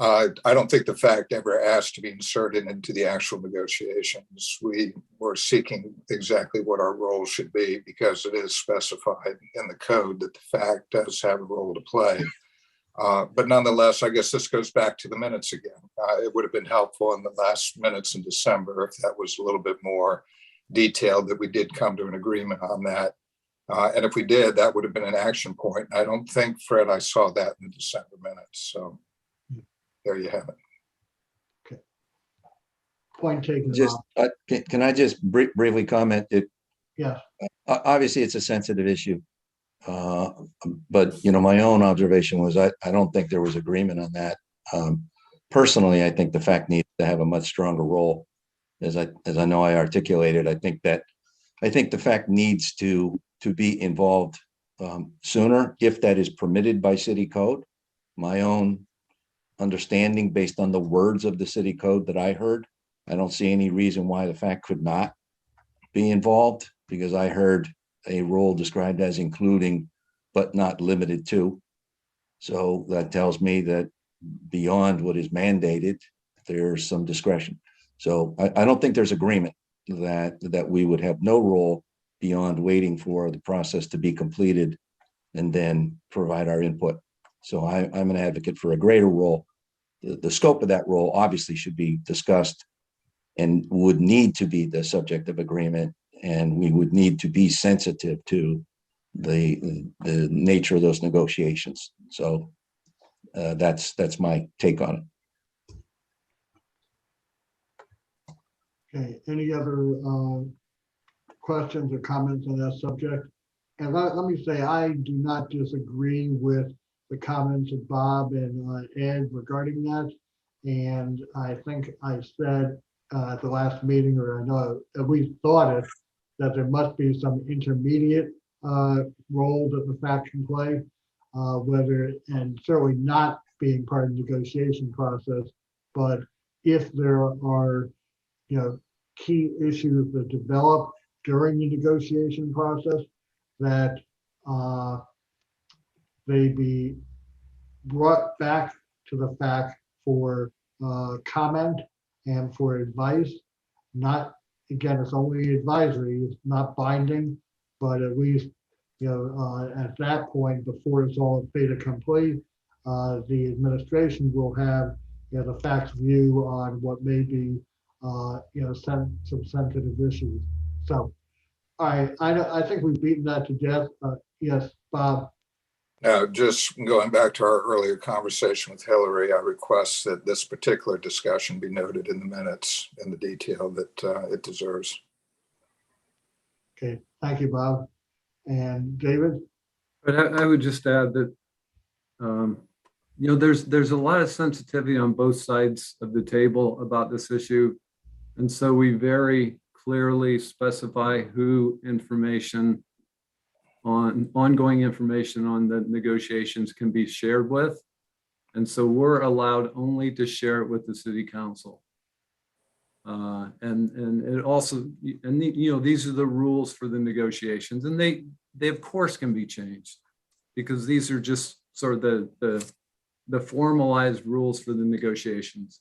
I don't think the FAC ever asked to be inserted into the actual negotiations. We were seeking exactly what our role should be because it is specified in the code that the FAC does have a role to play. But nonetheless, I guess this goes back to the minutes again. It would have been helpful in the last minutes in December if that was a little bit more detailed, that we did come to an agreement on that. And if we did, that would have been an action point. I don't think, Fred, I saw that in the December minutes. So there you have it. Okay. Point taken. Just can I just briefly comment? Yes. Obviously, it's a sensitive issue, But, my own observation was I don't think there was agreement on that. Personally, I think the fact needs to have a much stronger role. As I know I articulated, I think the fact needs to be involved sooner if that is permitted by city code. My own understanding based on the words of the city code that I heard, I don't see any reason why the fact could not be involved, because I heard a role described as including but not limited to. So that tells me that beyond what is mandated, there's some discretion. So I don't think there's agreement that we would have no role beyond waiting for the process to be completed and then provide our input. So I'm an advocate for a greater role. The scope of that role obviously should be discussed and would need to be the subject of agreement. And we would need to be sensitive to the nature of those negotiations. So that's my take on it. Okay, any other questions or comments on that subject? And let me say, I do not disagree with the comments of Bob and Ed regarding that. And I think I said at the last meeting, or I know that we thought it, that there must be some intermediate role that the faction play, and certainly not being part of the negotiation process. But if there are key issues that develop during the negotiation process, that they be brought back to the fact for comment and for advice. Not, again, it's only advisory, it's not binding, but at least at that point, before it's all a fait accompli, the administration will have the facts view on what may be some sensitive issues. So I think we've beaten that to death. Yes, Bob. Now, just going back to our earlier conversation with Hillary, I request that this particular discussion be noted in the minutes in the detail that it deserves. Okay, thank you, Bob. And David? But I would just add that, there's a lot of sensitivity on both sides of the table about this issue. And so we very clearly specify who ongoing information on the negotiations can be shared with. And so we're allowed only to share it with the city council. And it also, these are the rules for the negotiations, and they of course can be changed, because these are just sort of the formalized rules for the negotiations.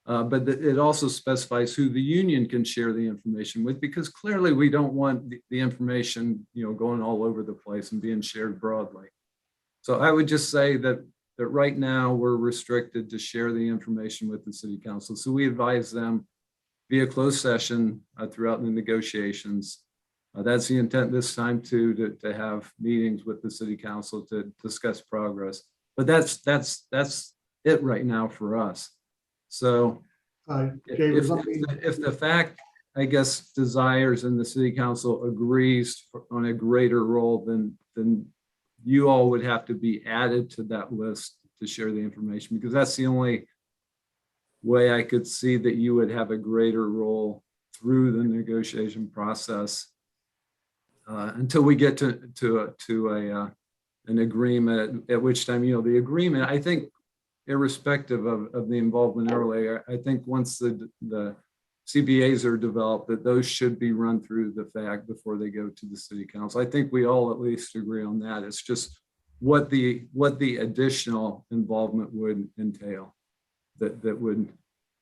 But it also specifies who the union can share the information with, because clearly we don't want the information, going all over the place and being shared broadly. So I would just say that right now we're restricted to share the information with the city council. So we advise them via closed session throughout the negotiations. That's the intent this time to have meetings with the city council to discuss progress. But that's it right now for us. So if the fact, I guess, desires and the city council agrees on a greater role, then you all would have to be added to that list to share the information, because that's the only way I could see that you would have a greater role through the negotiation process until we get to an agreement, at which time, the agreement, I think, irrespective of the involvement earlier, I think once the CBAs are developed, that those should be run through the FAC before they go to the city council. I think we all at least agree on that. It's just what the additional involvement would entail that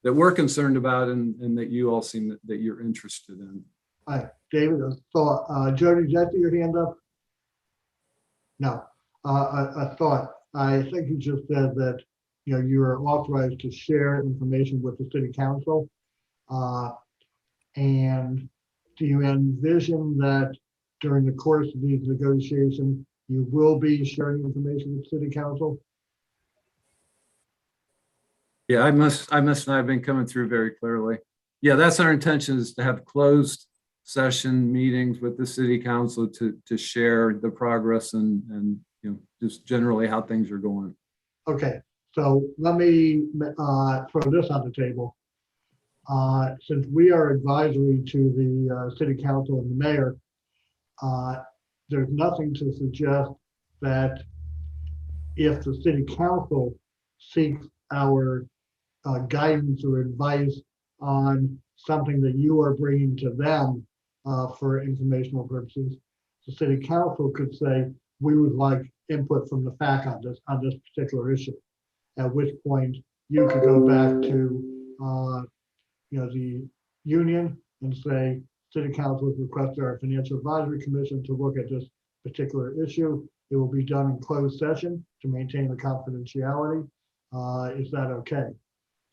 we're concerned about, and that you all seem that you're interested in. Hi, David. So, Jody, did you your hand up? No, a thought. I think you just said that you are authorized to share information with the city council. And do you envision that during the course of these negotiations, you will be sharing information with city council? Yeah, I must not have been coming through very clearly. Yeah, that's our intention, is to have closed session meetings with the city council to share the progress and just generally how things are going. Okay, so let me throw this on the table. Since we are advisory to the city council and the mayor, there's nothing to suggest that if the city council seeks our guidance or advice on something that you are bringing to them for informational purposes, the city council could say, we would like input from the FAC on this particular issue. At which point you could go back to the union and say, city council has requested our financial advisory commission to look at this particular issue. It will be done in closed session to maintain the confidentiality. Is that okay?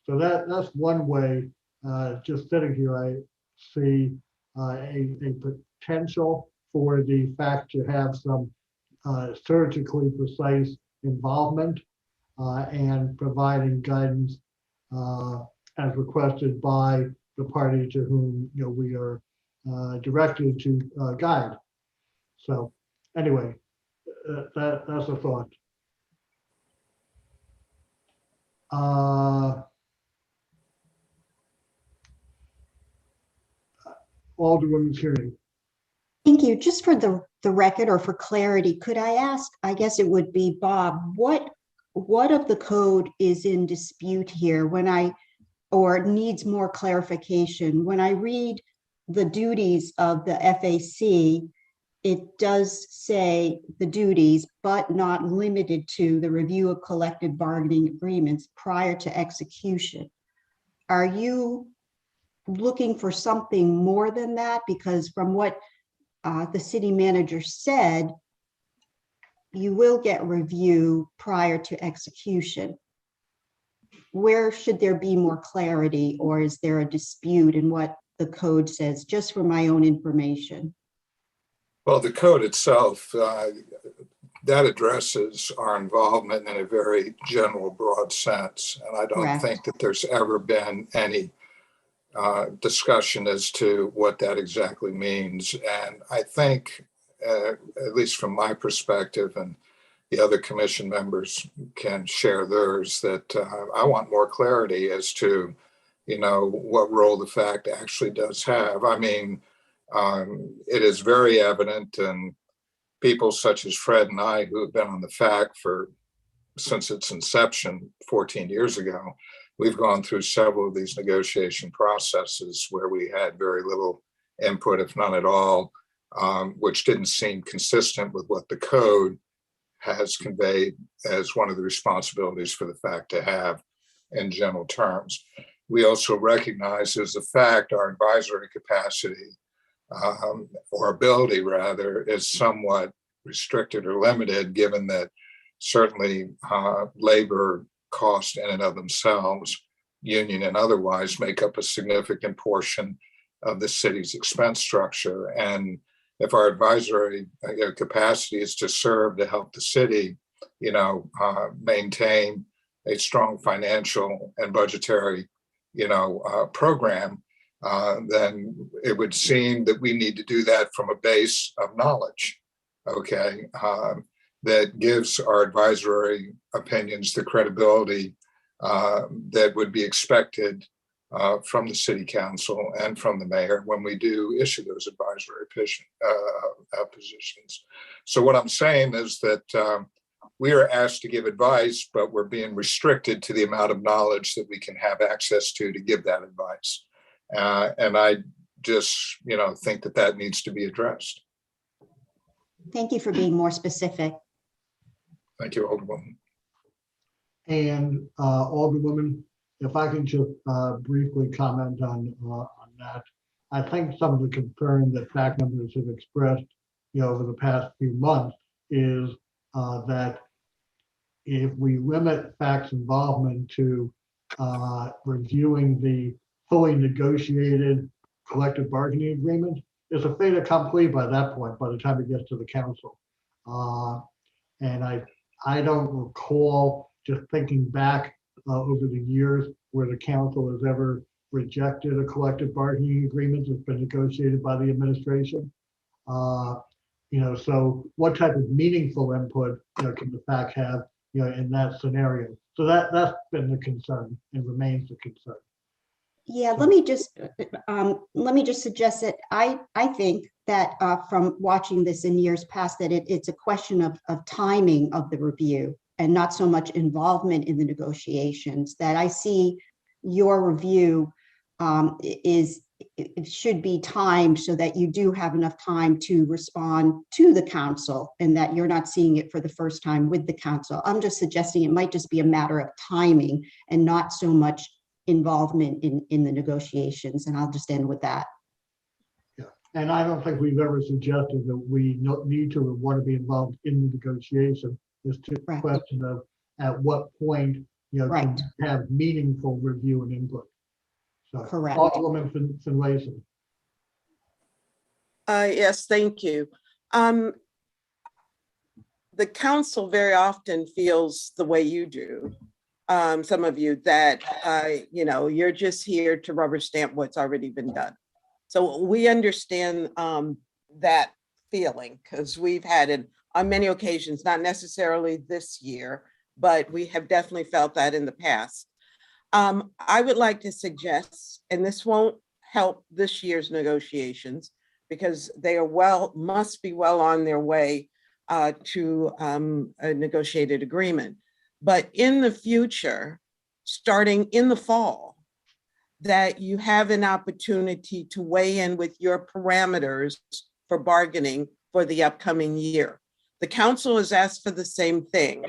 So that's one way. Just sitting here, I see a potential for the FAC to have some surgically precise involvement and providing guidance as requested by the party to whom we are directed to guide. So anyway, that's a thought. Alderwoman's hearing. Thank you. Just for the record or for clarity, could I ask, I guess it would be Bob, what of the code is in dispute here or needs more clarification? When I read the duties of the FAC, it does say the duties, but not limited to the review of collective bargaining agreements prior to execution. Are you looking for something more than that? Because from what the city manager said, you will get review prior to execution. Where should there be more clarity, or is there a dispute in what the code says, just for my own information? Well, the code itself, that addresses our involvement in a very general, broad sense. And I don't Correct. think that there's ever been any discussion as to what that exactly means. And I think, at least from my perspective, and the other commission members can share theirs, that I want more clarity as to, what role the FAC actually does have. I mean, it is very evident, and people such as Fred and I, who have been on the FAC since its inception 14 years ago, we've gone through several of these negotiation processes where we had very little input, if none at all, which didn't seem consistent with what the code has conveyed as one of the responsibilities for the FAC to have in general terms. We also recognize as a fact our advisory capacity, or ability rather, is somewhat restricted or limited, given that certainly labor costs in and of themselves, union and otherwise, make up a significant portion of the city's expense structure. And if our advisory capacity is to serve to help the city, maintain a strong financial and budgetary, program, then it would seem that we need to do that from a base of knowledge, okay, that gives our advisory opinions the credibility that would be expected from the city council and from the mayor when we do issue those advisory positions. So what I'm saying is that we are asked to give advice, but we're being restricted to the amount of knowledge that we can have access to give that advice. And I just, think that needs to be addressed. Thank you for being more specific. Thank you, Alderwoman. And Alderwoman, if I can just briefly comment on that. I think some of the concern that FAC members have expressed, over the past few months is that if we limit FAC's involvement to reviewing the fully negotiated collective bargaining agreement, it's a fait accompli by that point, by the time it gets to the council. And I don't recall, just thinking back over the years, where the council has ever rejected a collective bargaining agreement that's been negotiated by the administration. So what type of meaningful input, can the PAC have, in that scenario? So that's been the concern and remains the concern. Yeah, let me just suggest that I think that from watching this in years past, that it's a question of timing of the review and not so much involvement in the negotiations. That I see your review it should be timed so that you do have enough time to respond to the council and that you're not seeing it for the first time with the council. I'm just suggesting it might just be a matter of timing and not so much involvement in the negotiations. And I'll just end with that. Yeah, and I don't think we've ever suggested that we need to or want to be involved in the negotiation. It's just a question of at what point, can have meaningful review and input. So, correct. Alderwoman Finlayson. Yes, thank you. The council very often feels the way you do. Some of you that, you're just here to rubber stamp what's already been done. So we understand that feeling because we've had it on many occasions, not necessarily this year, but we have definitely felt that in the past. I would like to suggest, and this won't help this year's negotiations because they must be well on their way to a negotiated agreement. But in the future, starting in the fall, that you have an opportunity to weigh in with your parameters for bargaining for the upcoming year. The council has asked for the same thing,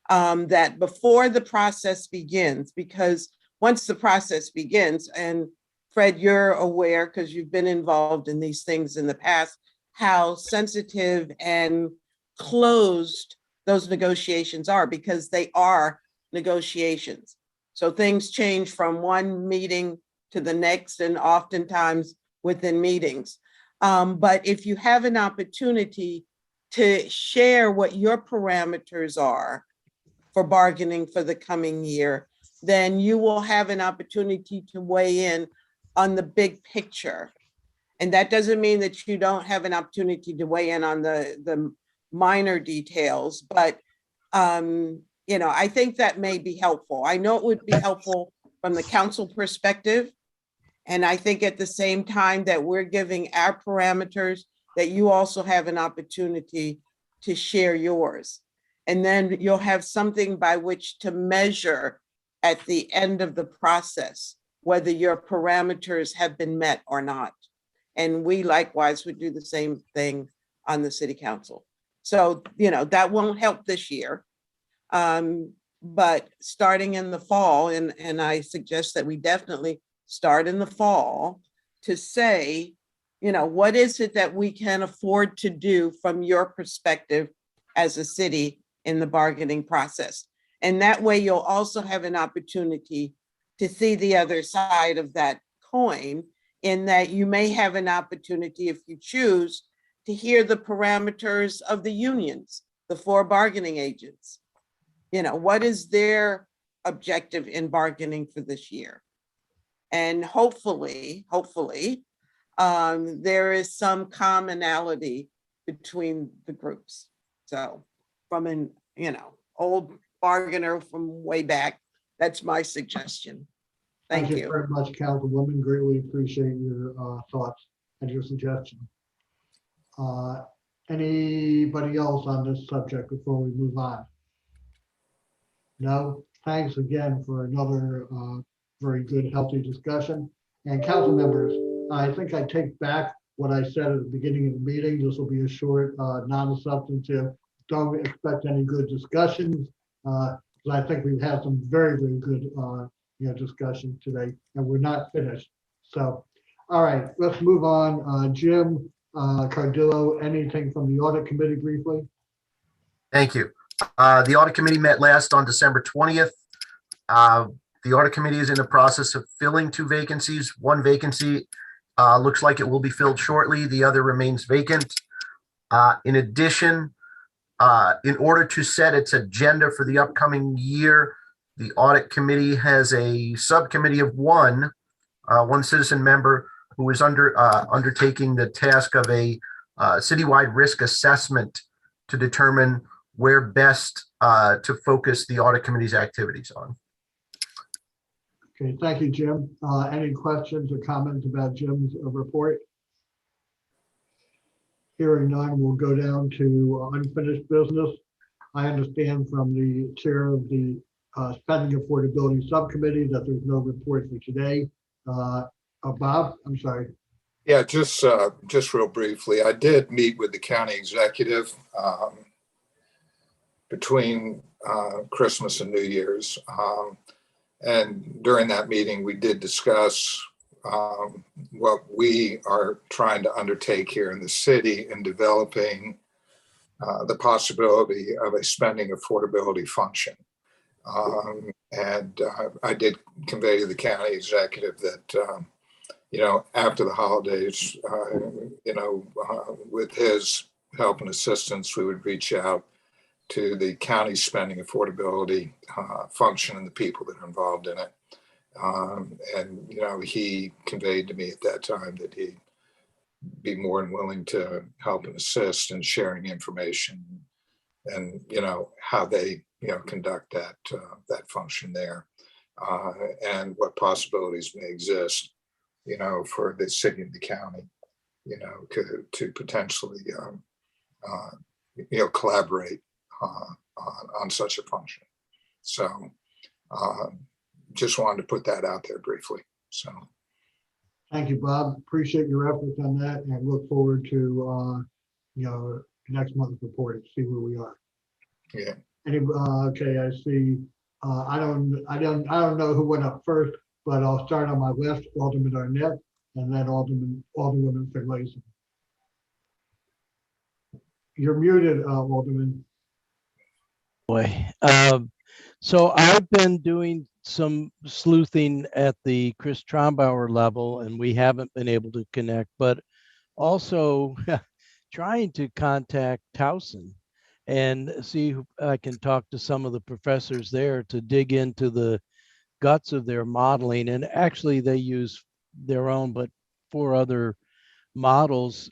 that before the process begins, because once the process begins, and Fred, you're aware because you've been involved in these things in the past, how sensitive and closed those negotiations are because they are negotiations. So things change from one meeting to the next and oftentimes within meetings. But if you have an opportunity to share what your parameters are for bargaining for the coming year, then you will have an opportunity to weigh in on the big picture. And that doesn't mean that you don't have an opportunity to weigh in on the minor details, but I think that may be helpful. I know it would be helpful from the council perspective. And I think at the same time that we're giving our parameters, that you also have an opportunity to share yours. And then you'll have something by which to measure at the end of the process, whether your parameters have been met or not. And we likewise would do the same thing on the city council. So, that won't help this year. But starting in the fall, and I suggest that we definitely start in the fall to say, what is it that we can afford to do from your perspective as a city in the bargaining process? And that way you'll also have an opportunity to see the other side of that coin, in that you may have an opportunity, if you choose, to hear the parameters of the unions, the 4 bargaining agents. What is their objective in bargaining for this year? And hopefully, there is some commonality between the groups. So from an, old bargainer from way back, that's my suggestion. Thank you. Very much, Councilwoman. Greatly appreciate your thoughts and your suggestion. Anybody else on this subject before we move on? No? Thanks again for another very good, healthy discussion. And council members, I think I take back what I said at the beginning of the meeting. This will be a short, non-substantive. Don't expect any good discussions. I think we've had some very, very good discussion today, and we're not finished. So, all right, let's move on. Jim Cardillo, anything from the Audit Committee briefly? Thank you. The Audit Committee met last on December 20th. The Audit Committee is in the process of filling 2 vacancies. One vacancy looks like it will be filled shortly. The other remains vacant. In addition, in order to set its agenda for the upcoming year, the Audit Committee has a subcommittee of 1 one citizen member who is undertaking the task of a citywide risk assessment to determine where best to focus the audit committee's activities on. Okay, thank you, Jim. Any questions or comments about Jim's report? Hearing none, we'll go down to unfinished business. I understand from the chair of the Spending Affordability Subcommittee that there's no report for today. Bob, I'm sorry. Yeah, just real briefly, I did meet with the county executive between Christmas and New Year's. And during that meeting, we did discuss what we are trying to undertake here in the city in developing the possibility of a spending affordability function. And I did convey to the county executive that, after the holidays, with his help and assistance, we would reach out to the county spending affordability function and the people that are involved in it. And he conveyed to me at that time that he'd be more than willing to help and assist in sharing information and, how they, conduct that function there, and what possibilities may exist, for the city and the county, to potentially, collaborate on such a function. So just wanted to put that out there briefly. So Thank you, Bob. Appreciate your efforts on that and look forward to, next month's report and see where we are. yeah. Okay, I see. I don't know who went up first, but I'll start on my left, Alderman Arnett, and then Alderwoman Finlayson. You're muted, Alderman. Boy. So I've been doing some sleuthing at the Chris Trombauer level, and we haven't been able to connect, but also trying to contact Towson and see if I can talk to some of the professors there to dig into the guts of their modeling. And actually they use their own, but 4 other models.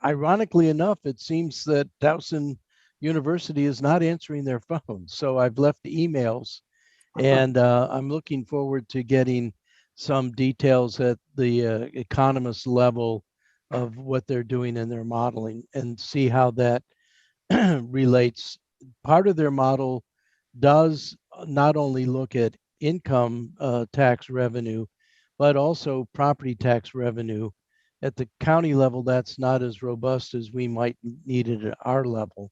Ironically enough, it seems that Towson University is not answering their phones. So I've left emails, and I'm looking forward to getting some details at the economist level of what they're doing in their modeling and see how that relates. Part of their model does not only look at income tax revenue, but also property tax revenue. At the county level, that's not as robust as we might need it at our level.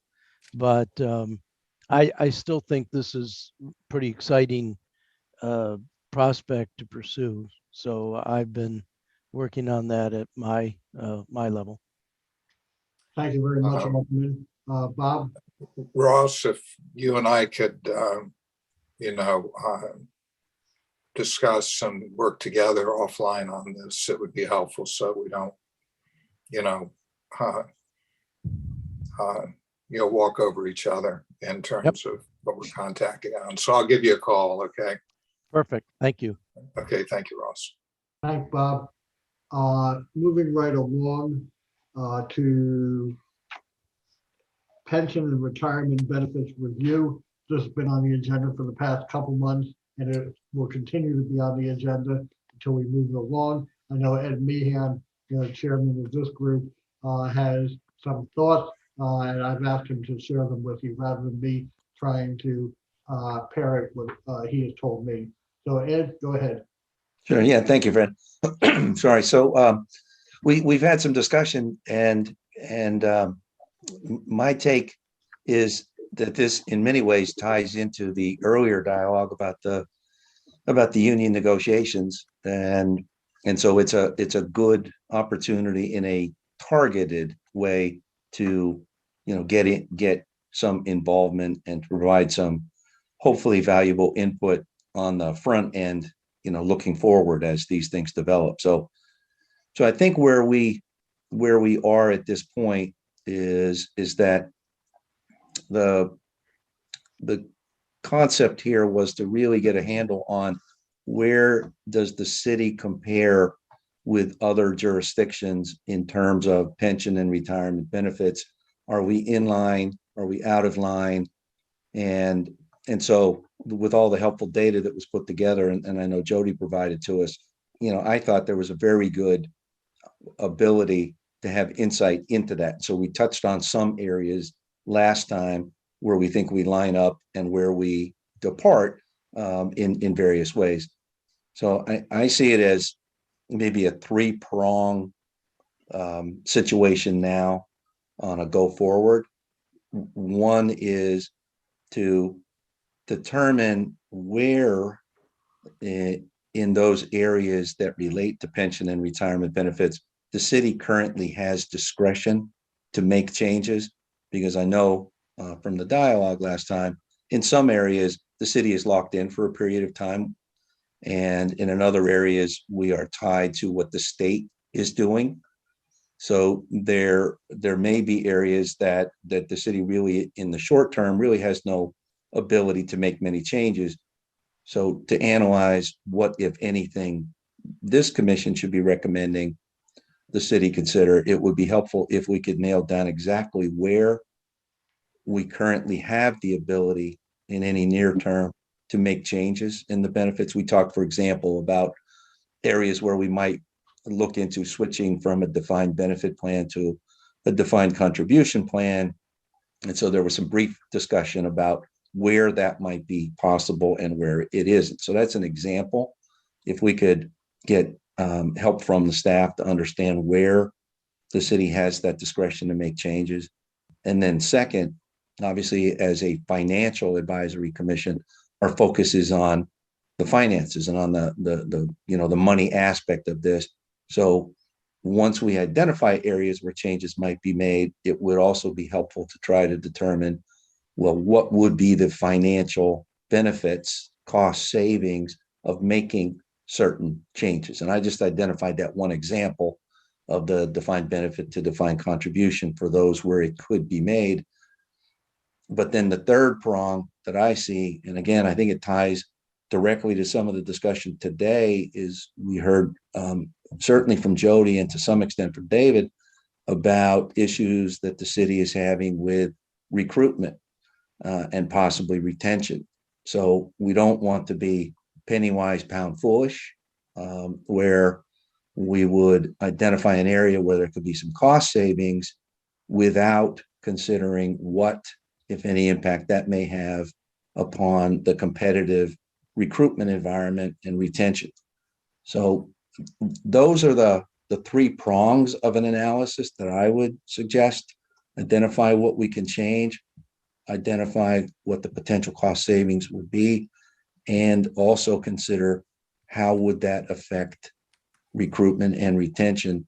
But I still think this is pretty exciting prospect to pursue. So I've been working on that at my level. Thank you very much, Alderman. Bob? Ross, if you and I could, discuss and work together offline on this, it would be helpful so we don't, walk over each other in terms of what we're contacting on. So I'll give you a call, okay? Perfect. Thank you. Okay, thank you, Ross. Thanks, Bob. Moving right along to pension and retirement benefits review. This has been on the agenda for the past couple months, and it will continue to be on the agenda until we move it along. I know Ed Meehan, chairman of this group, has some thoughts, and I've asked him to share them with you rather than me trying to parrot what he has told me. So Ed, go ahead. Sure. Yeah. Thank you, Fred. Sorry. So we've had some discussion, and my take is that this in many ways ties into the earlier dialogue about the union negotiations, and so it's a good opportunity in a targeted way to get some involvement and provide some hopefully valuable input on the front end, looking forward as these things develop. So I think where we are at this point is that the concept here was to really get a handle on where does the city compare with other jurisdictions in terms of pension and retirement benefits? Are we in line? Are we out of line? And so with all the helpful data that was put together, and I know Jody provided to us, I thought there was a very good ability to have insight into that. So we touched on some areas last time where we think we line up and where we depart in various ways. So I see it as maybe a three-prong situation now on a go forward. One is to determine where in those areas that relate to pension and retirement benefits, the city currently has discretion to make changes, because I know from the dialogue last time, in some areas, the city is locked in for a period of time. And in other areas, we are tied to what the state is doing. So there may be areas that the city really, in the short term, really has no ability to make many changes. So to analyze what, if anything, this commission should be recommending the city consider, it would be helpful if we could nail down exactly where we currently have the ability in any near term to make changes in the benefits. We talked, for example, about areas where we might look into switching from a defined benefit plan to a defined contribution plan. And so there was some brief discussion about where that might be possible and where it isn't. So that's an example. If we could get help from the staff to understand where the city has that discretion to make changes. And then second, obviously, as a financial advisory commission, our focus is on the finances and on the money aspect of this. So once we identify areas where changes might be made, it would also be helpful to try to determine, well, what would be the financial benefits, cost savings of making certain changes. And I just identified that one example of the defined benefit to defined contribution for those where it could be made. But then the third prong that I see, and again, I think it ties directly to some of the discussion today, is we heard certainly from Jody and to some extent from David about issues that the city is having with recruitment and possibly retention. So we don't want to be penny wise, pound foolish, where we would identify an area where there could be some cost savings without considering what, if any, impact that may have upon the competitive recruitment environment and retention. So those are the three prongs of an analysis that I would suggest. Identify what we can change, identify what the potential cost savings would be, and also consider how would that affect recruitment and retention.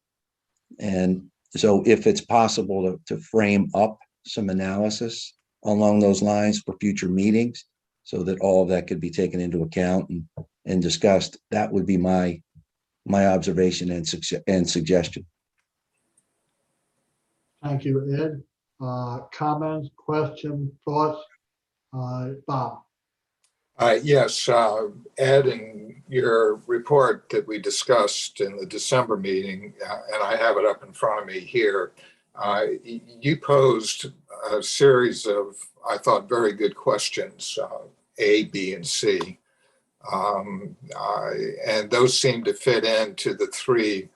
And so if it's possible to frame up some analysis along those lines for future meetings so that all of that could be taken into account and discussed, that would be my observation and suggestion. Thank you, Ed. Comments, questions, thoughts? Bob? Yes, Ed, in your report that we discussed in the December meeting, and I have it up in front of me here, you posed a series of, I thought, very good questions, A, B, and C. And those seem to fit into the three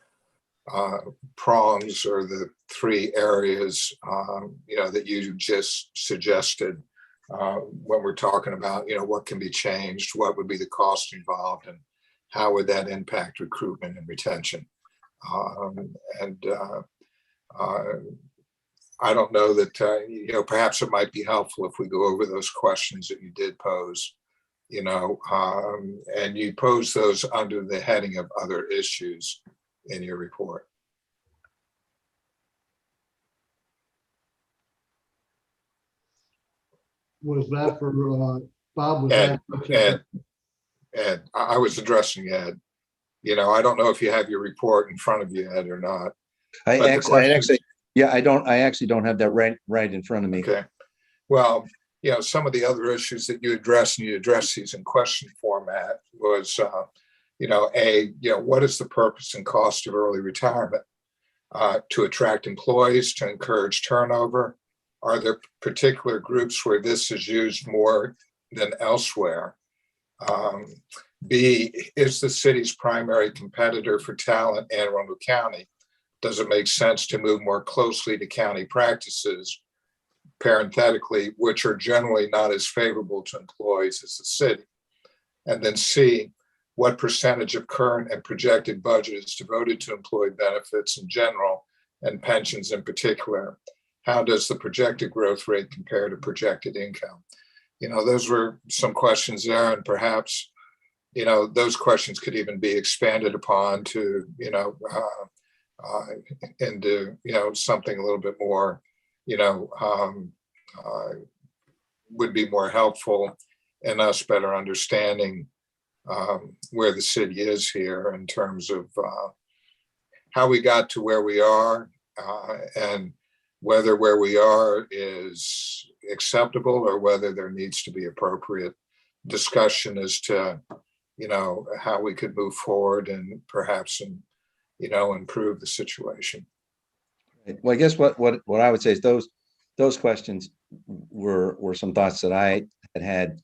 prongs or the three areas, that you just suggested when we're talking about, what can be changed, what would be the cost involved, and how would that impact recruitment and retention. I don't know that, perhaps it might be helpful if we go over those questions that you did pose, and you pose those under the heading of other issues in your report. Was that for Bob? Was that? Ed, I was addressing Ed. I don't know if you have your report in front of you, Ed, or not. I actually don't have that right in front of me. Okay. Well, some of the other issues that you address, and you address these in question format, was, what is the purpose and cost of early retirement? To attract employees, to encourage turnover? Are there particular groups where this is used more than elsewhere? B, is the city's primary competitor for talent Anne Arundel County? Does it make sense to move more closely to county practices, parenthetically, which are generally not as favorable to employees as the city? And then C, what percentage of current and projected budget is devoted to employee benefits in general and pensions in particular? How does the projected growth rate compare to projected income? Those were some questions there, and perhaps, those questions could even be expanded upon to, into, something a little bit more, would be more helpful in us better understanding where the city is here in terms of how we got to where we are, and whether where we are is acceptable or whether there needs to be appropriate discussion as to, how we could move forward and perhaps, improve the situation. Well, I guess what I would say is those questions were some thoughts that I had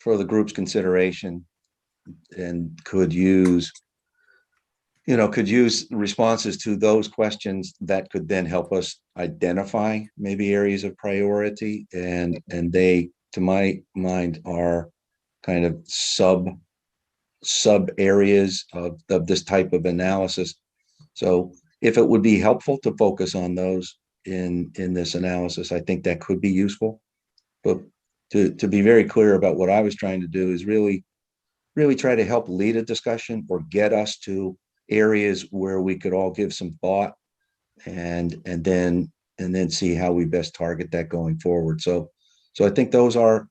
for the group's consideration, and could use responses to those questions that could then help us identify maybe areas of priority, and they, to my mind, are kind of sub areas of this type of analysis. So if it would be helpful to focus on those in this analysis, I think that could be useful. But to be very clear about what I was trying to do is really try to help lead a discussion or get us to areas where we could all give some thought, and then see how we best target that going forward. So I think those are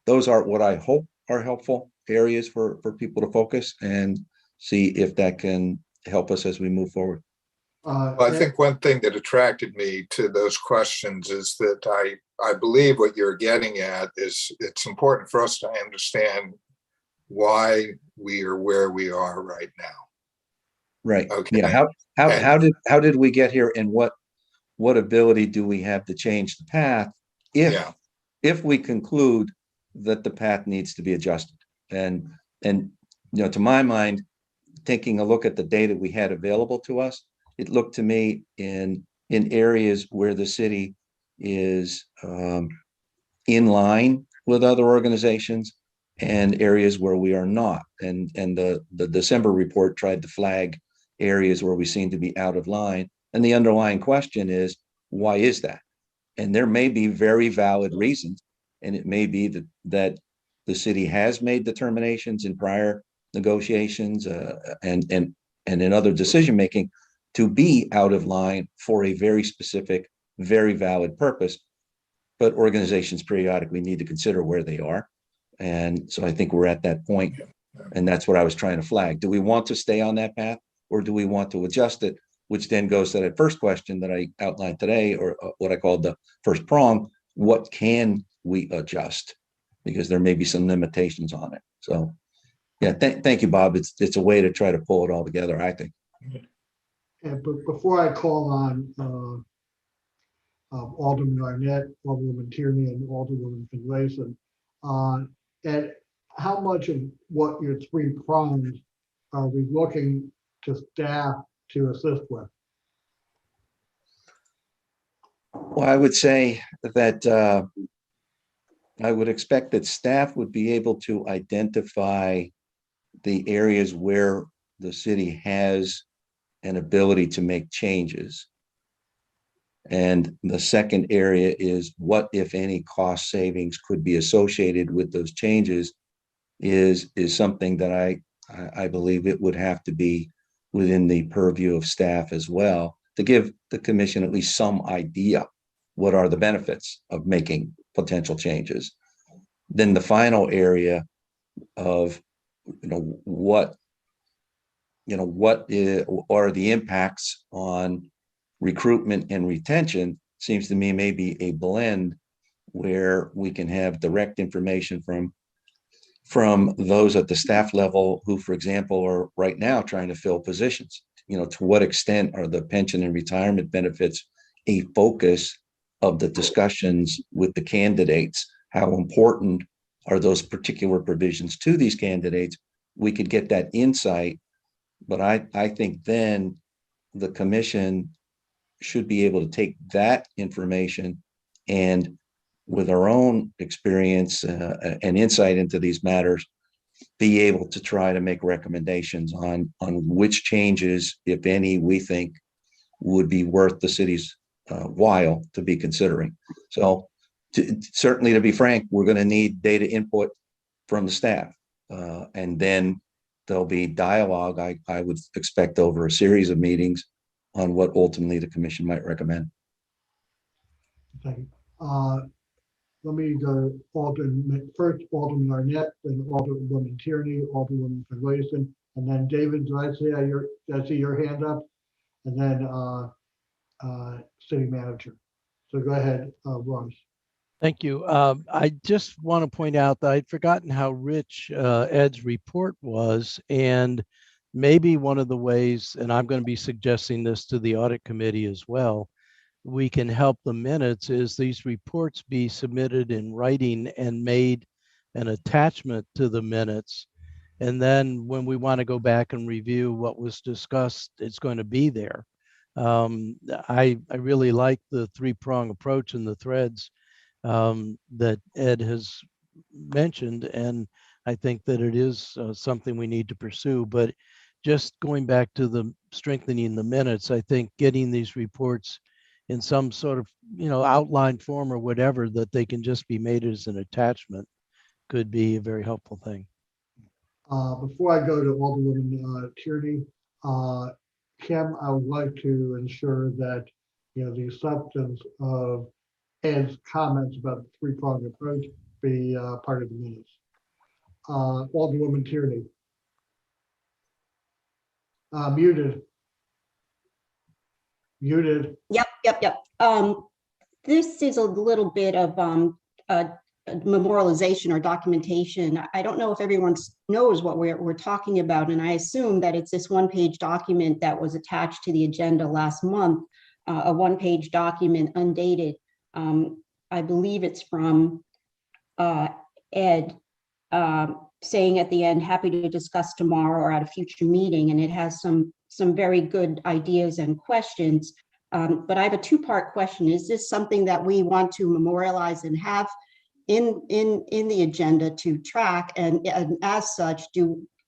what I hope are helpful areas for people to focus and see if that can help us as we move forward. Well, I think one thing that attracted me to those questions is that I believe what you're getting at is it's important for us to understand why we are where we are right now. Right. Okay. Yeah. How did we get here, and what ability do we have to change the path if we conclude that the path needs to be adjusted? And to my mind, taking a look at the data we had available to us, it looked to me in areas where the city is in line with other organizations and areas where we are not. And the December report tried to flag areas where we seem to be out of line. And the underlying question is, why is that? And there may be very valid reasons. And it may be that the city has made determinations in prior negotiations and in other decision-making to be out of line for a very specific, very valid purpose. But organizations periodically need to consider where they are. And so I think we're at that point. And that's what I was trying to flag. Do we want to stay on that path, or do we want to adjust it? Which then goes to that first question that I outlined today, or what I called the first prong. What can we adjust? Because there may be some limitations on it. So yeah, thank you, Bob. It's a way to try to pull it all together, I think. And before I call on Alderman Arnett, Alderwoman Tierney, and Alderwoman Finlayson, and how much of what your three prongs are we looking to staff to assist with? Well, I would say that I would expect that staff would be able to identify the areas where the city has an ability to make changes. And the second area is what, if any, cost savings could be associated with those changes is something that I believe it would have to be within the purview of staff as well, to give the commission at least some idea what are the benefits of making potential changes. Then the final area of what are the impacts on recruitment and retention seems to me maybe a blend where we can have direct information from those at the staff level who, for example, are right now trying to fill positions. To what extent are the pension and retirement benefits a focus of the discussions with the candidates? How important are those particular provisions to these candidates? We could get that insight, but I think then the commission should be able to take that information and, with our own experience and insight into these matters, be able to try to make recommendations on which changes, if any, we think would be worth the city's while to be considering. So certainly, to be frank, we're going to need data input from the staff. And then there'll be dialogue, I would expect, over a series of meetings on what ultimately the commission might recommend. Thank you. Let me go first Alderman Arnett, then Alderwoman Tierney, Alderwoman Finlayson, and then David, did I see your hand up? And then City Manager. So go ahead, Ross. Thank you. I just want to point out that I'd forgotten how rich Ed's report was, and maybe one of the ways, and I'm going to be suggesting this to the Audit Committee as well, we can help the minutes is these reports be submitted in writing and made an attachment to the minutes. And then when we want to go back and review what was discussed, it's going to be there. I really like the three-prong approach and the threads that Ed has mentioned, and I think that it is something we need to pursue. But just going back to the strengthening the minutes, I think getting these reports in some sort of outline form or whatever, that they can just be made as an attachment, could be a very helpful thing. Before I go to Alderwoman Tierney, Kim, I would like to ensure that the substance of Ed's comments about the three-pronged approach be part of the minutes. Alderwoman Tierney. Muted. Yep. This is a little bit of memorialization or documentation. I don't know if everyone knows what we're talking about, and I assume that it's this one-page document that was attached to the agenda last month, a one-page document undated. I believe it's from Ed saying at the end, happy to discuss tomorrow or at a future meeting, and it has some very good ideas and questions. But I have a two-part question. Is this something that we want to memorialize and have in the agenda to track? And as such,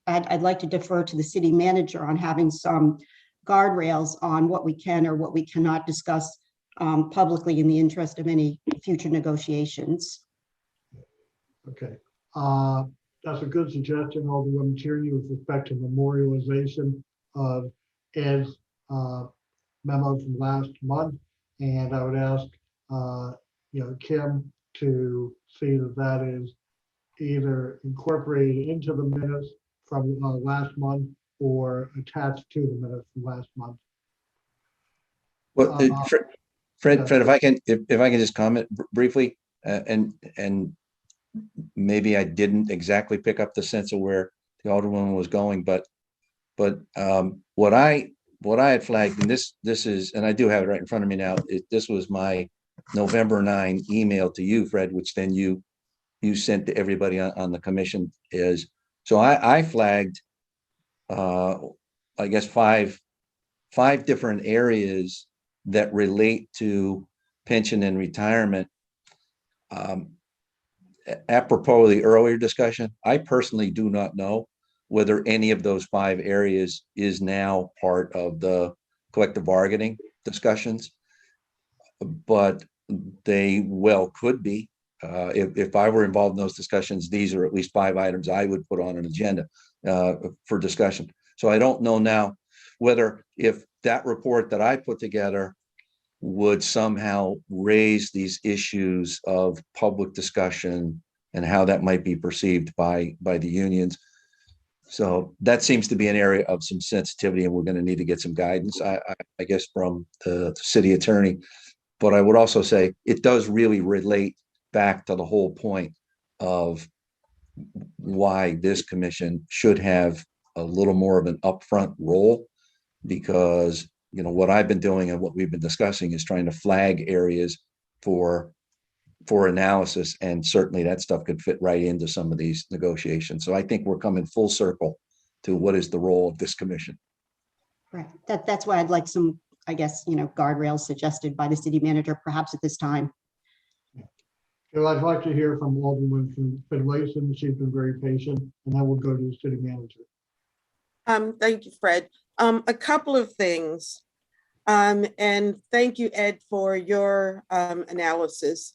I'd like to defer to the city manager on having some guardrails on what we can or what we cannot discuss publicly in the interest of any future negotiations. Okay. That's a good suggestion, Alderwoman Tierney, with respect to memorialization of Ed's memo from last month. And I would ask, Kim to see that is either incorporated into the minutes from last month or attached to the minutes from last month. Well, Fred, if I can just comment briefly, and maybe I didn't exactly pick up the sense of where the Alderwoman was going, but what I had flagged, and this is, and I do have it right in front of me now, this was my November 9 email to you, Fred, which then you sent to everybody on the commission. So I flagged, I guess, five different areas that relate to pension and retirement. Apropos of the earlier discussion, I personally do not know whether any of those 5 areas is now part of the collective bargaining discussions, but they well could be. If I were involved in those discussions, these are at least 5 items I would put on an agenda for discussion. So I don't know now whether, if that report that I put together would somehow raise these issues of public discussion and how that might be perceived by the unions. So that seems to be an area of some sensitivity, and we're going to need to get some guidance, I guess, from the city attorney. But I would also say it does really relate back to the whole point of why this commission should have a little more of an upfront role, because what I've been doing and what we've been discussing is trying to flag areas for analysis, and certainly that stuff could fit right into some of these negotiations. So I think we're coming full circle to what is the role of this commission. Right. That's why I'd like some, I guess, guardrails suggested by the city manager, perhaps at this time. So I'd like to hear from Alderman Finlayson. She's been very patient, and then we'll go to the city manager. Thank you, Fred. A couple of things. And thank you, Ed, for your analysis.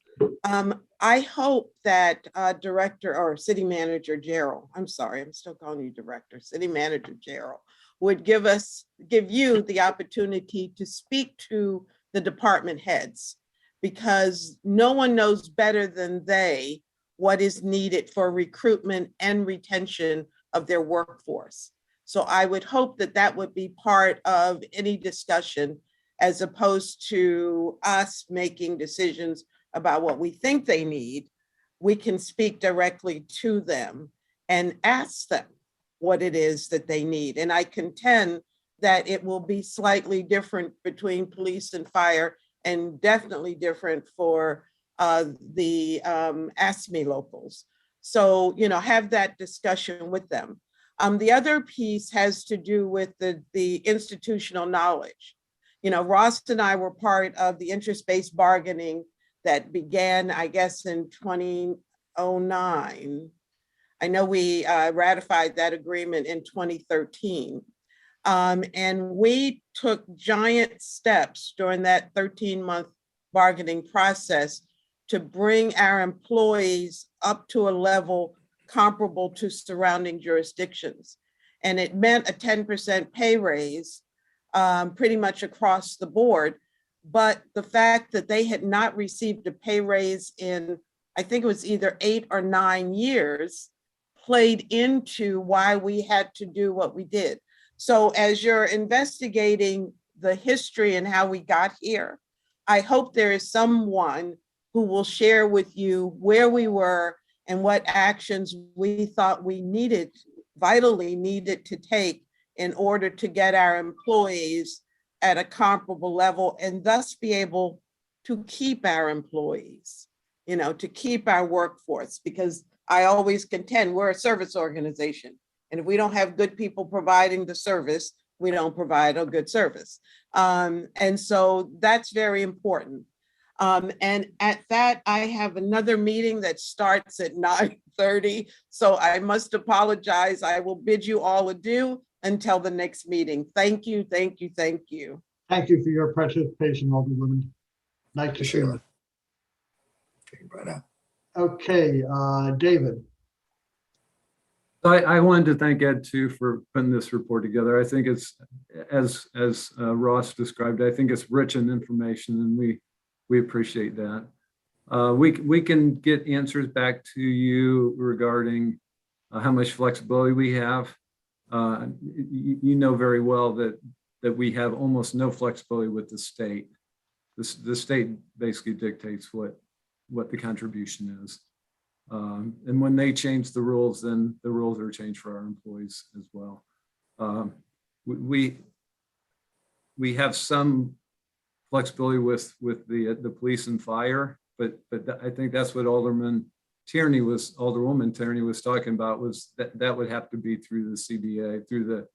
I hope that Director or City Manager Gerald, I'm sorry, I'm still calling you Director, City Manager Gerald, would give you the opportunity to speak to the department heads, because no one knows better than they what is needed for recruitment and retention of their workforce. So I would hope that that would be part of any discussion, as opposed to us making decisions about what we think they need. We can speak directly to them and ask them what it is that they need. And I contend that it will be slightly different between police and fire, and definitely different for the ASME locals. So, have that discussion with them. The other piece has to do with the institutional knowledge. Ross and I were part of the interest-based bargaining that began, I guess, in 2009. I know we ratified that agreement in 2013. And we took giant steps during that 13-month bargaining process to bring our employees up to a level comparable to surrounding jurisdictions. And it meant a 10% pay raise pretty much across the board. But the fact that they had not received a pay raise in, I think it was either 8 or 9 years, played into why we had to do what we did. So as you're investigating the history and how we got here, I hope there is someone who will share with you where we were and what actions we thought we vitally needed to take in order to get our employees at a comparable level, and thus be able to keep our employees, to keep our workforce, because I always contend we're a service organization. And if we don't have good people providing the service, we don't provide a good service. And so that's very important. And at that, I have another meeting that starts at 9:30. So I must apologize. I will bid you all adieu until the next meeting. Thank you, thank you, thank you. Thank you for your participation, Alderwoman. Nice to see you. Right now. Okay, David. I wanted to thank Ed too for putting this report together. I think it's, as Ross described, I think it's rich in information, and we appreciate that. We can get answers back to you regarding how much flexibility we have. You know very well that we have almost no flexibility with the state. The state basically dictates what the contribution is. And when they change the rules, then the rules are changed for our employees as well. We have some flexibility with the police and fire, but I think that's what Alderwoman Tierney was talking about, was that would have to be through the CBA, through the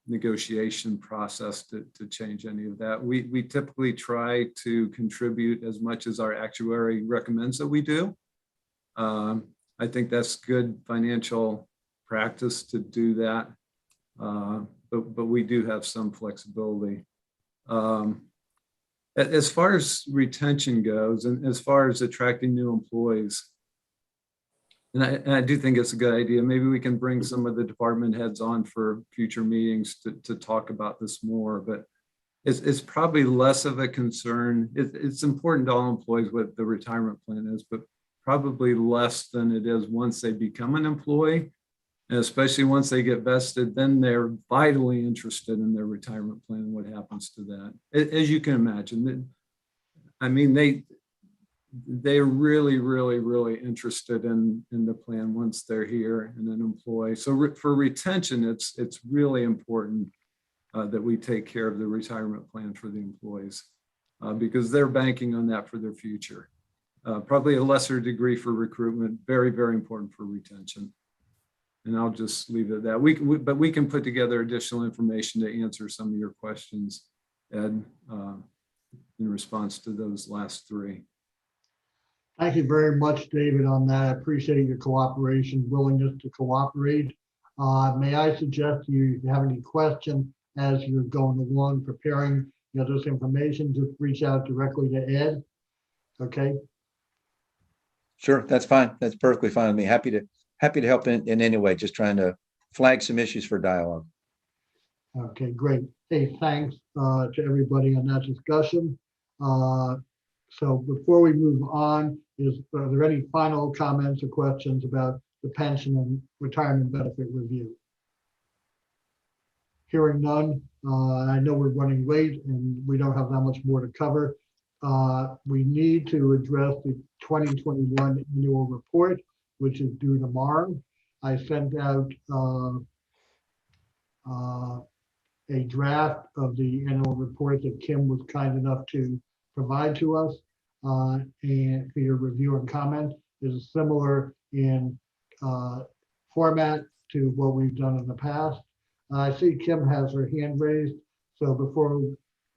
negotiation process to change any of that. We typically try to contribute as much as our actuary recommends that we do. I think that's good financial practice to do that, but we do have some flexibility. As far as retention goes, and as far as attracting new employees, and I do think it's a good idea. Maybe we can bring some of the department heads on for future meetings to talk about this more, but it's probably less of a concern. It's important to all employees what the retirement plan is, but probably less than it is once they become an employee. And especially once they get vested, then they're vitally interested in their retirement plan and what happens to that. As you can imagine, I mean, they're really, really, really interested in the plan once they're here and an employee. So for retention, it's really important that we take care of the retirement plan for the employees because they're banking on that for their future. Probably a lesser degree for recruitment, very, very important for retention. And I'll just leave it at that. But we can put together additional information to answer some of your questions, Ed, in response to those last three. Thank you very much, David, on that. I appreciate your cooperation, willingness to cooperate. May I suggest you have any questions as you're going along preparing this information, just reach out directly to Ed. Okay. Sure, that's fine. That's perfectly fine with me. Happy to help in any way, just trying to flag some issues for dialogue. Okay, great. Hey, thanks to everybody on that discussion. So before we move on, are there any final comments or questions about the pension and retirement benefit review? Hearing none, I know we're running late and we don't have that much more to cover. We need to address the 2021 annual report, which is due tomorrow. I sent out a draft of the annual report that Kim was kind enough to provide to us, and for your review and comment. Is similar in format to what we've done in the past. I see Kim has her hand raised, so before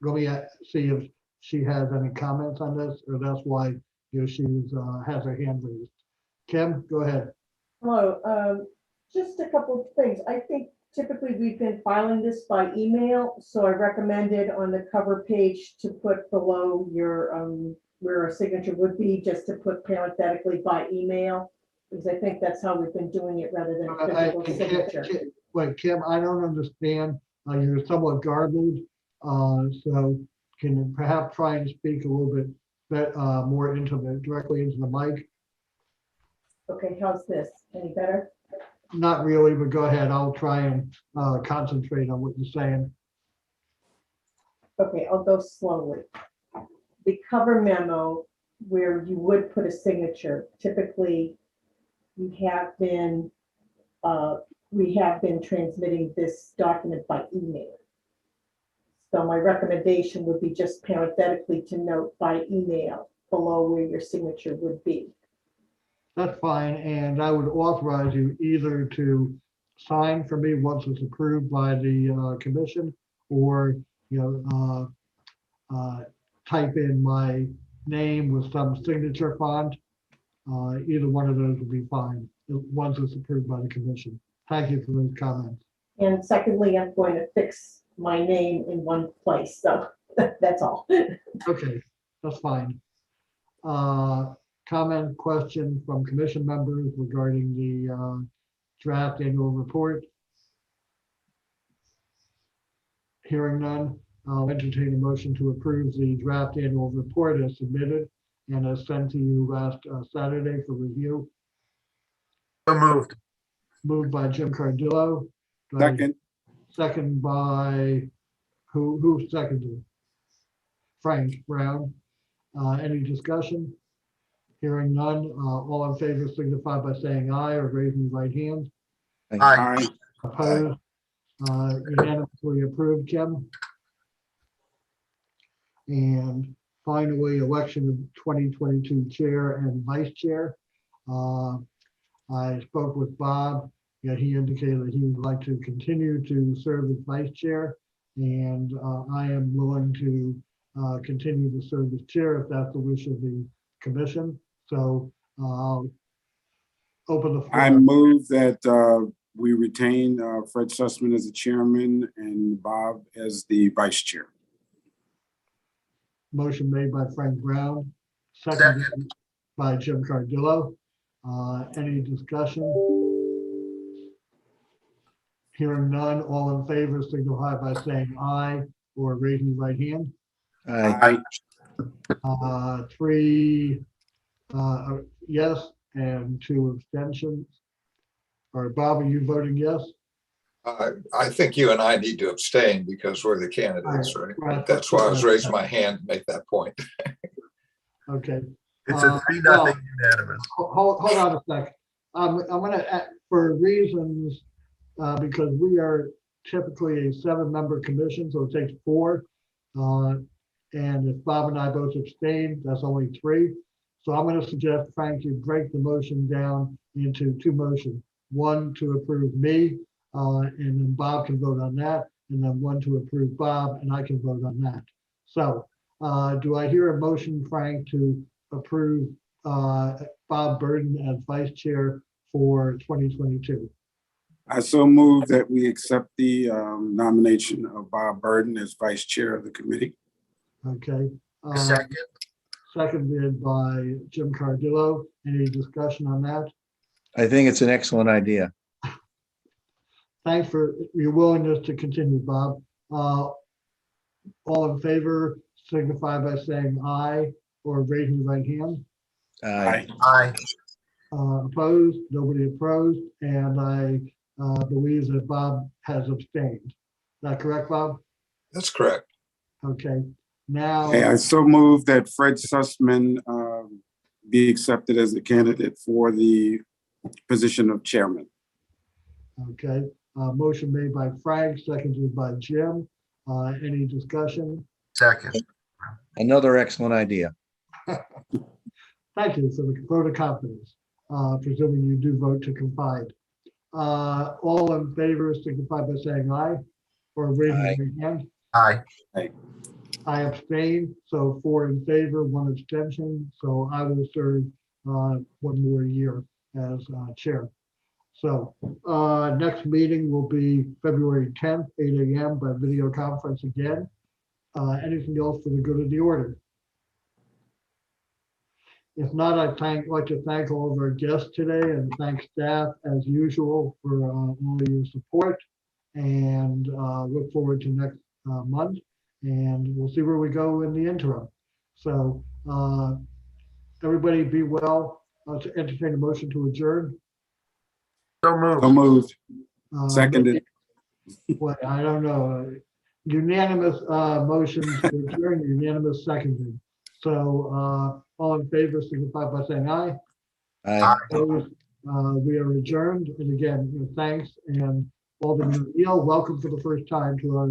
let me see if she has any comments on this, or that's why she has her hand raised. Kim, go ahead. Hello, just a couple of things. I think typically we've been filing this by email, so I recommended on the cover page to put below your where a signature would be, just to put parenthetically by email, because I think that's how we've been doing it rather than physical signature. Wait, Kim, I don't understand. You're somewhat garbled, so can you perhaps try and speak a little bit more directly into the mic? Okay, how's this? Any better? Not really, but go ahead. I'll try and concentrate on what you're saying. Okay, I'll go slowly. The cover memo where you would put a signature, typically we have been transmitting this document by email. So my recommendation would be just parenthetically to note by email below where your signature would be. That's fine, and I would authorize you either to sign for me once it's approved by the commission, or type in my name with some signature font. Either one of those would be fine once it's approved by the commission. Thank you for those comments. And secondly, I'm going to fix my name in one place, so that's all. Okay, that's fine. Comment, question from commission members regarding the draft annual report? Hearing none, I'll entertain a motion to approve the draft annual report as submitted and as sent to you last Saturday for review. So moved. Moved by Jim Cardillo. Second. Second by who seconded? Frank Brown. Any discussion? Hearing none, all in favor signify by saying aye or raising your right hand. Aye. Opposed? Unanimously approved, Kim. And finally, election of 2022 chair and vice chair. I spoke with Bob. He indicated that he would like to continue to serve as vice chair, and I am willing to continue to serve as chair if that's the wish of the commission. So I'll open the floor. I move that we retain Fred Sussman as the chairman and Bob as the vice chair. Motion made by Frank Brown, seconded by Jim Cardillo. Any discussion? Hearing none, all in favor signify by saying aye or raising your right hand. Aye. Three yes and 2 abstentions. All right, Bob, are you voting yes? I think you and I need to abstain because we're the candidates, right? Right. That's why I was raising my hand to make that point. Okay, It's a 3-0 unanimous. Hold on a second. I'm gonna, for reasons, because we are typically a 7-member commission, so it takes 4. And if Bob and I both abstain, that's only 3. So I'm gonna suggest, Frank, you break the motion down into 2 motions. One to approve me, and then Bob can vote on that, and then one to approve Bob, and I can vote on that. So do I hear a motion, Frank, to approve Bob Burden as vice chair for 2022? I so move that we accept the nomination of Bob Burden as vice chair of the committee. Okay. Second. Seconded by Jim Cardillo. Any discussion on that? I think it's an excellent idea. Thanks for your willingness to continue, Bob. All in favor signify by saying aye or raising your right hand. Aye. Aye. Opposed? Nobody opposed. And I believe that Bob has abstained. Is that correct, Bob? That's correct. Okay. Now, Okay, I so move that Fred Sussman be accepted as the candidate for the position of chairman. okay. Motion made by Frank, seconded by Jim. Any discussion? Second. Another excellent idea. Thank you for the vote of confidence, presuming you do vote to confide. All in favor signify by saying aye or raising your hand. Aye. I abstain, so 4 in favor, 1 abstention. So I will serve 1 more year as chair. So next meeting will be February 10th, 8 a.m. by video conference again. Anything else for the good of the order? If not, I'd like to thank all of our guests today and thank staff as usual for all your support, and look forward to next month, and we'll see where we go in the interim. So everybody be well. To entertain a motion to adjourn. So moved. So moved. Seconded. What, I don't know. Unanimous motion to adjourn, unanimous seconded. So all in favor signify by saying aye. Aye. Opposed? We are adjourned. And again, thanks. And Alderman Neal, welcome for the first time to our